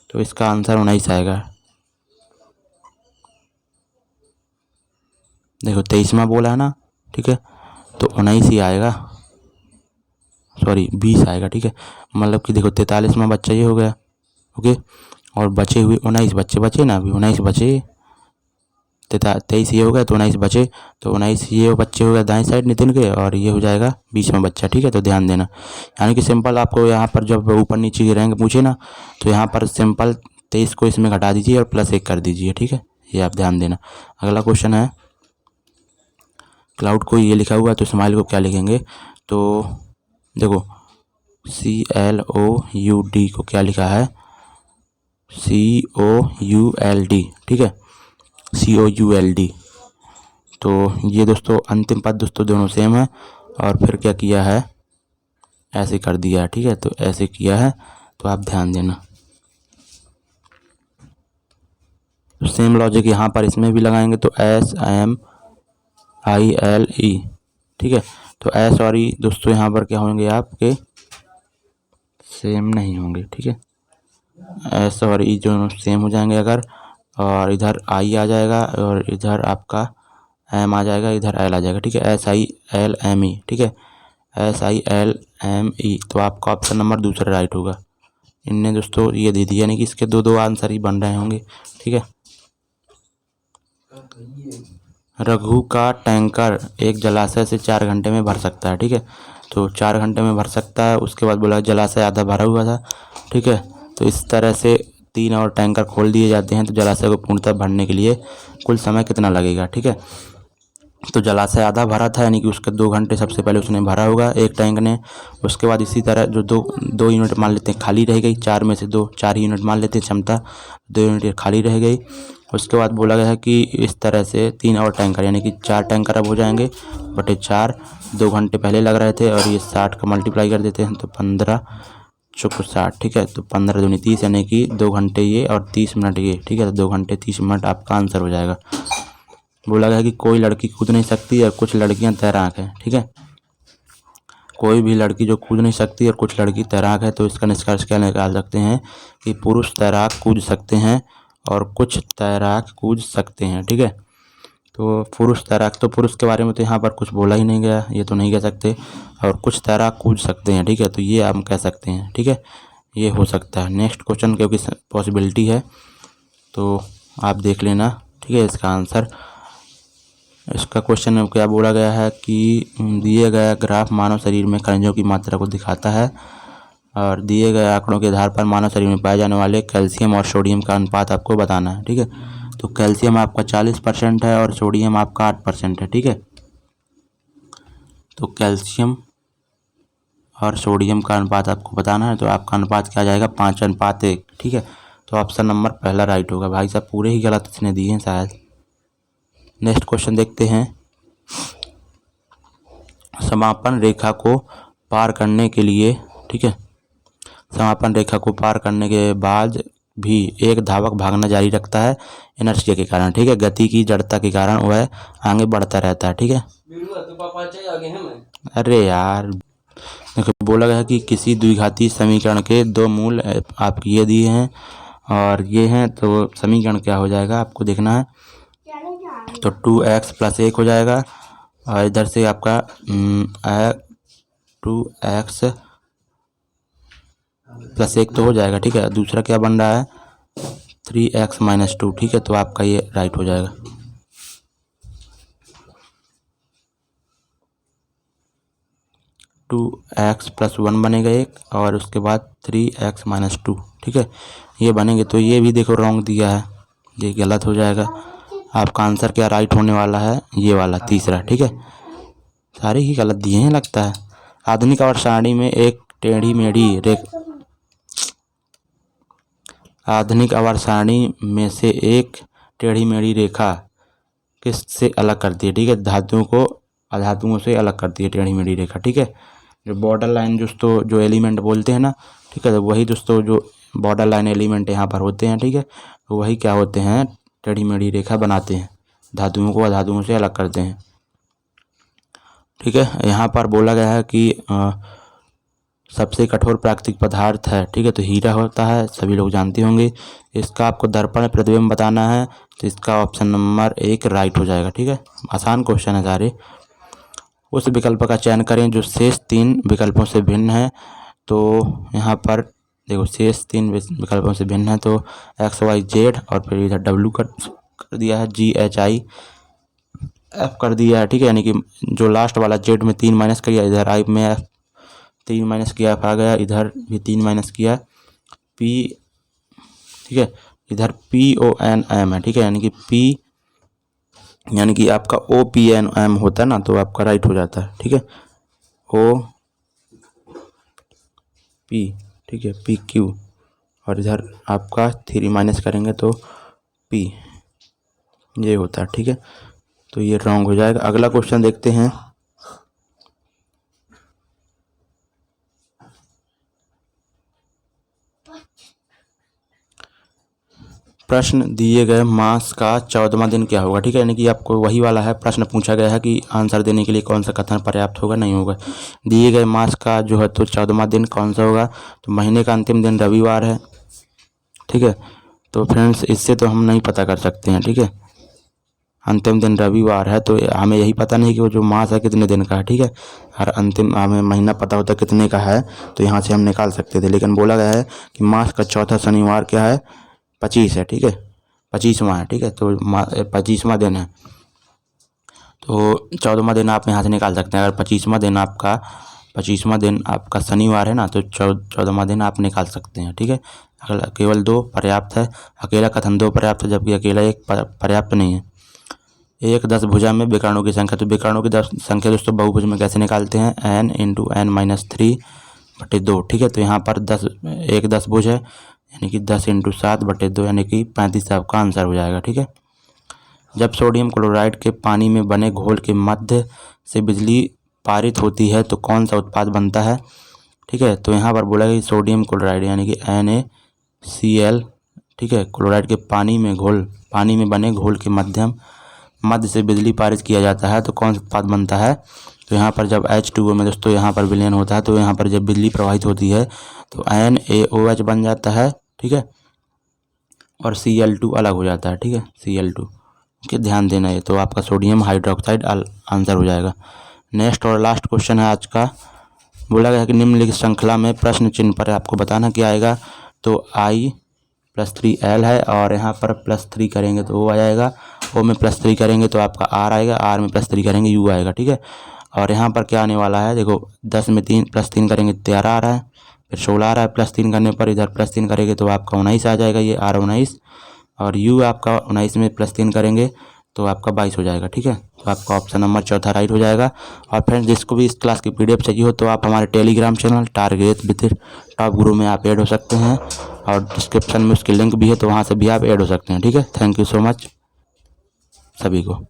तो इसका आंसर 19 आएगा। देखो 23वां बोला है ना, ठीक है, तो 19 ही आएगा, सॉरी 20 आएगा। ठीक है, मतलब कि देखो 43वां बच्चा ये हो गया, ओके, और बचे हुए 19 बच्चे बचे ना, अभी 19 बचे, 23 ये हो गया तो 19 बचे, तो 19 ये बच्चे हो गए दाएं साइड नितिन के, और ये हो जाएगा 20वां बच्चा। ठीक है, तो ध्यान देना, यानी कि सिंपल आपको यहाँ पर जब ऊपर नीचे की रैंक पूछे ना, तो यहाँ पर सिंपल 23 को इसमें घटा दीजिए और +1 कर दीजिए। ठीक है, ये आप ध्यान देना। अगला क्वेश्चन है, क्लाउड को ये लिखा हुआ है तो स्माइल को क्या लिखेंगे, तो देखो CLOUD को क्या लिखा है, COULD। ठीक है, COULD। तो ये दोस्तों अंतिम पद दोस्तों दोनों सेम है, और फिर क्या किया है, ऐसे कर दिया है। ठीक है, तो ऐसे किया है, तो आप ध्यान देना। तो सेम लॉजिक यहाँ पर इसमें भी लगाएंगे, तो SMILE। ठीक है, तो S और E दोस्तों यहाँ पर क्या होंगे आपके, सेम नहीं होंगे। ठीक है, S और E जो सेम हो जाएंगे अगर, और इधर I आ जाएगा और इधर आपका M आ जाएगा, इधर L आ जाएगा। ठीक है, SILME। ठीक है, SILME, तो आपका ऑप्शन नंबर दूसरा राइट होगा। इनने दोस्तों ये दे दिया, यानी कि इसके दो आंसर ही बन रहे होंगे। ठीक है, रघु का टैंकर एक जलाशय से 4 घंटे में भर सकता है। ठीक है, तो 4 घंटे में भर सकता है, उसके बाद बोला जलाशय आधा भरा हुआ था। ठीक है, तो इस तरह से 3 और टैंकर खोल दिए जाते हैं, तो जलाशय को पूर्णतः भरने के लिए कुल समय कितना लगेगा। ठीक है, तो जलाशय आधा भरा था, यानी कि उसके 2 घंटे सबसे पहले उसने भरा होगा एक टैंक ने। उसके बाद इसी तरह जो दो यूनिट मान लेते हैं खाली रह गई, 4 में से 4 यूनिट मान लेते हैं क्षमता, 2 यूनिट खाली रह गई। उसके बाद बोला गया है कि इस तरह से 3 और टैंकर, यानी कि 4 टैंकर अब हो जाएंगे बटे 4, 2 घंटे पहले लग रहे थे, और ये 60 का मल्टीप्लाई कर देते हैं तो 15 चौक 60। ठीक है, तो 15 दूनी 30, यानी कि 2 घंटे ये और 30 मिनट ये। ठीक है, तो 2 घंटे 30 मिनट आपका आंसर हो जाएगा। बोला गया है कि कोई लड़की कूद नहीं सकती और कुछ लड़कियां तैराक हैं। ठीक है, कोई भी लड़की जो कूद नहीं सकती और कुछ लड़की तैराक है, तो इसका निष्कर्ष क्या निकाल सकते हैं कि पुरुष तैराक कूद सकते हैं और कुछ तैराक कूद सकते हैं। ठीक है, तो पुरुष तैराक, तो पुरुष के बारे में तो यहाँ पर कुछ बोला ही नहीं गया, ये तो नहीं कह सकते, और कुछ तैराक कूद सकते हैं। ठीक है, तो ये हम कह सकते हैं। ठीक है, ये हो सकता है। नेक्स्ट क्वेश्चन क्योंकि पॉसिबिलिटी है, तो आप देख लेना। ठीक है, इसका आंसर, इसका क्वेश्चन में क्या बोला गया है कि दिए गया ग्राफ मानव शरीर में खनिजों की मात्रा को दिखाता है, और दिए गए आंकड़ों के आधार पर मानव शरीर में पाए जाने वाले कैल्शियम और सोडियम का अनुपात आपको बताना है। ठीक है, तो कैल्शियम आपका 40% है और सोडियम आपका 8% है। ठीक है, तो कैल्शियम और सोडियम का अनुपात आपको बताना है, तो आपका अनुपात क्या आ जाएगा, 5:1। ठीक है, तो ऑप्शन नंबर पहला राइट होगा। भाई साहब पूरे ही गलत इसने दिए हैं शायद। नेक्स्ट क्वेश्चन देखते हैं, समापन रेखा को पार करने के लिए, ठीक है, समापन रेखा को पार करने के बाद भी एक धावक भागना जारी रखता है इनर्शिया के कारण। ठीक है, गति की जड़ता के कारण वह आगे बढ़ता रहता है। ठीक है, अरे यार देखो बोला गया है कि किसी द्विघाती समीकरण के 2 मूल आपके ये दिए हैं और ये हैं, तो समीकरण क्या हो जाएगा आपको देखना है, तो 2x + 1 हो जाएगा, और इधर से आपका 2x + 1 तो हो जाएगा। ठीक है, दूसरा क्या बन रहा है, 3x - 2। ठीक है, तो आपका ये राइट हो जाएगा। टू एक्स + 1 बनेगा एक, और उसके बाद 3x - 2। ठीक है, ये बनेंगे, तो ये भी देखो रॉन्ग दिया है, ये गलत हो जाएगा। आपका आंसर क्या राइट होने वाला है, ये वाला तीसरा। ठीक है, सारे ही गलत दिए हैं लगता है। आधुनिक आवर्त सारणी में एक टेढ़ी मेढ़ी आधुनिक आवर्त सारणी में से एक टेढ़ी मेढ़ी रेखा किससे अलग करती है? ठीक है, धातुओं को अधातुओं से अलग करती है टेढ़ी मेढ़ी रेखा। ठीक है, जो बॉर्डर लाइन दोस्तों जो एलिमेंट बोलते हैं ना, ठीक है, तो वही दोस्तों जो बॉर्डर लाइन एलिमेंट यहाँ पर होते हैं, ठीक है, तो वही क्या होते हैं, टेढ़ी मेढ़ी रेखा बनाते हैं, धातुओं को अधातुओं से अलग करते हैं। ठीक है, यहाँ पर बोला गया है कि सबसे कठोर प्राकृतिक पदार्थ है, ठीक है, तो हीरा होता है, सभी लोग जानते होंगे। इसका आपको दर्पण प्रतिबिंब बताना है, तो इसका ऑप्शन नंबर 1 राइट हो जाएगा। ठीक है, आसान क्वेश्चन है सारे। उस विकल्प का चयन करें जो शेष 3 विकल्पों से भिन्न है। तो यहाँ पर देखो शेष 3 विकल्पों से भिन्न है, तो XYZ और फिर इधर W कर दिया है, GHI F कर दिया है। ठीक है, यानी कि जो लास्ट वाला Z में 3 माइनस किया, इधर I में F 3 माइनस किया, F आ गया, इधर भी 3 माइनस किया P। ठीक है, इधर PONM है। ठीक है, यानी कि P यानी कि आपका OPNM होता है ना, तो आपका राइट हो जाता है। ठीक है, OP, ठीक है, PQ और इधर आपका 3 माइनस करेंगे तो P ये होता है। ठीक है, तो ये रॉन्ग हो जाएगा। अगला क्वेश्चन देखते हैं। प्रश्न दिए गए मास का 14वां दिन क्या होगा? ठीक है, यानी कि आपको वही वाला है, प्रश्न पूछा गया है कि आंसर देने के लिए कौन सा कथन पर्याप्त होगा, नहीं होगा। दिए गए मास का जो है तो 14वां दिन कौन सा होगा? तो महीने का अंतिम दिन रविवार है। ठीक है, तो फ्रेंड्स इससे तो हम नहीं पता कर सकते हैं। ठीक है, अंतिम दिन रविवार है, तो हमें यही पता नहीं कि वो जो मास है कितने दिन का है। ठीक है, हर अंतिम हमें महीना पता होता कितने का है, तो यहाँ से हम निकाल सकते थे, लेकिन बोला गया है कि मास का चौथा शनिवार क्या है? 25 है। ठीक है, 25वां है। ठीक है, तो 25वां दिन है, तो 14वां दिन आप यहाँ से निकाल सकते हैं। अगर 25वां दिन आपका शनिवार है ना, तो 14वां दिन आप निकाल सकते हैं। ठीक है, अगर केवल 2 पर्याप्त है, अकेला कथन 2 पर्याप्त है, जबकि अकेला 1 पर्याप्त नहीं है। एक 10 भुजा में विकर्णों की संख्या, तो विकर्णों की संख्या दोस्तों बहुभुज में कैसे निकालते हैं? n × n-3/2। ठीक है, तो यहाँ पर 10 भुज है, यानी कि 10 × 7/2 यानी कि 35 आपका आंसर हो जाएगा। ठीक है, जब सोडियम क्लोराइड के पानी में बने घोल के मध्य से बिजली पारित होती है तो कौन सा उत्पाद बनता है? ठीक है, तो यहाँ पर बोला कि सोडियम क्लोराइड यानी कि NaCl, ठीक है, क्लोराइड के पानी में बने घोल के मध्य से बिजली पारित किया जाता है तो कौन सा उत्पाद बनता है? तो यहाँ पर जब H2O में दोस्तों यहाँ पर विलयन होता है, तो यहाँ पर जब बिजली प्रवाहित होती है तो NaOH बन जाता है। ठीक है, और Cl2 अलग हो जाता है। ठीक है, Cl2 के ध्यान देना है, तो आपका सोडियम हाइड्रोक्साइड आंसर हो जाएगा। नेक्स्ट और लास्ट क्वेश्चन है आज का। बोला गया है कि निम्नलिखित श्रृंखला में प्रश्न चिन्ह पर आपको बताना क्या आएगा? तो I+3L है, और यहाँ पर +3 करेंगे तो O आ जाएगा, O में +3 करेंगे तो आपका R आएगा, R में +3 करेंगे U आएगा। ठीक है, और यहाँ पर क्या आने वाला है? देखो 10 में 3 +3 करेंगे 13 आ रहा है, फिर 16 आ रहा है, +3 करने पर इधर +3 करेंगे तो आपका 19 आ जाएगा, ये R19, और U आपका 19 में +3 करेंगे तो आपका 22 हो जाएगा। ठीक है, तो आपका ऑप्शन नंबर चौथा राइट हो जाएगा। और फ्रेंड्स जिसको भी इस क्लास की PDF चाहिए हो तो आप हमारे Telegram channel target with top गुरु में आप ऐड हो सकते हैं, और डिस्क्रिप्शन में उसकी लिंक भी है, तो वहाँ से भी आप ऐड हो सकते हैं। ठीक है, थैंक यू सो मच सभी को।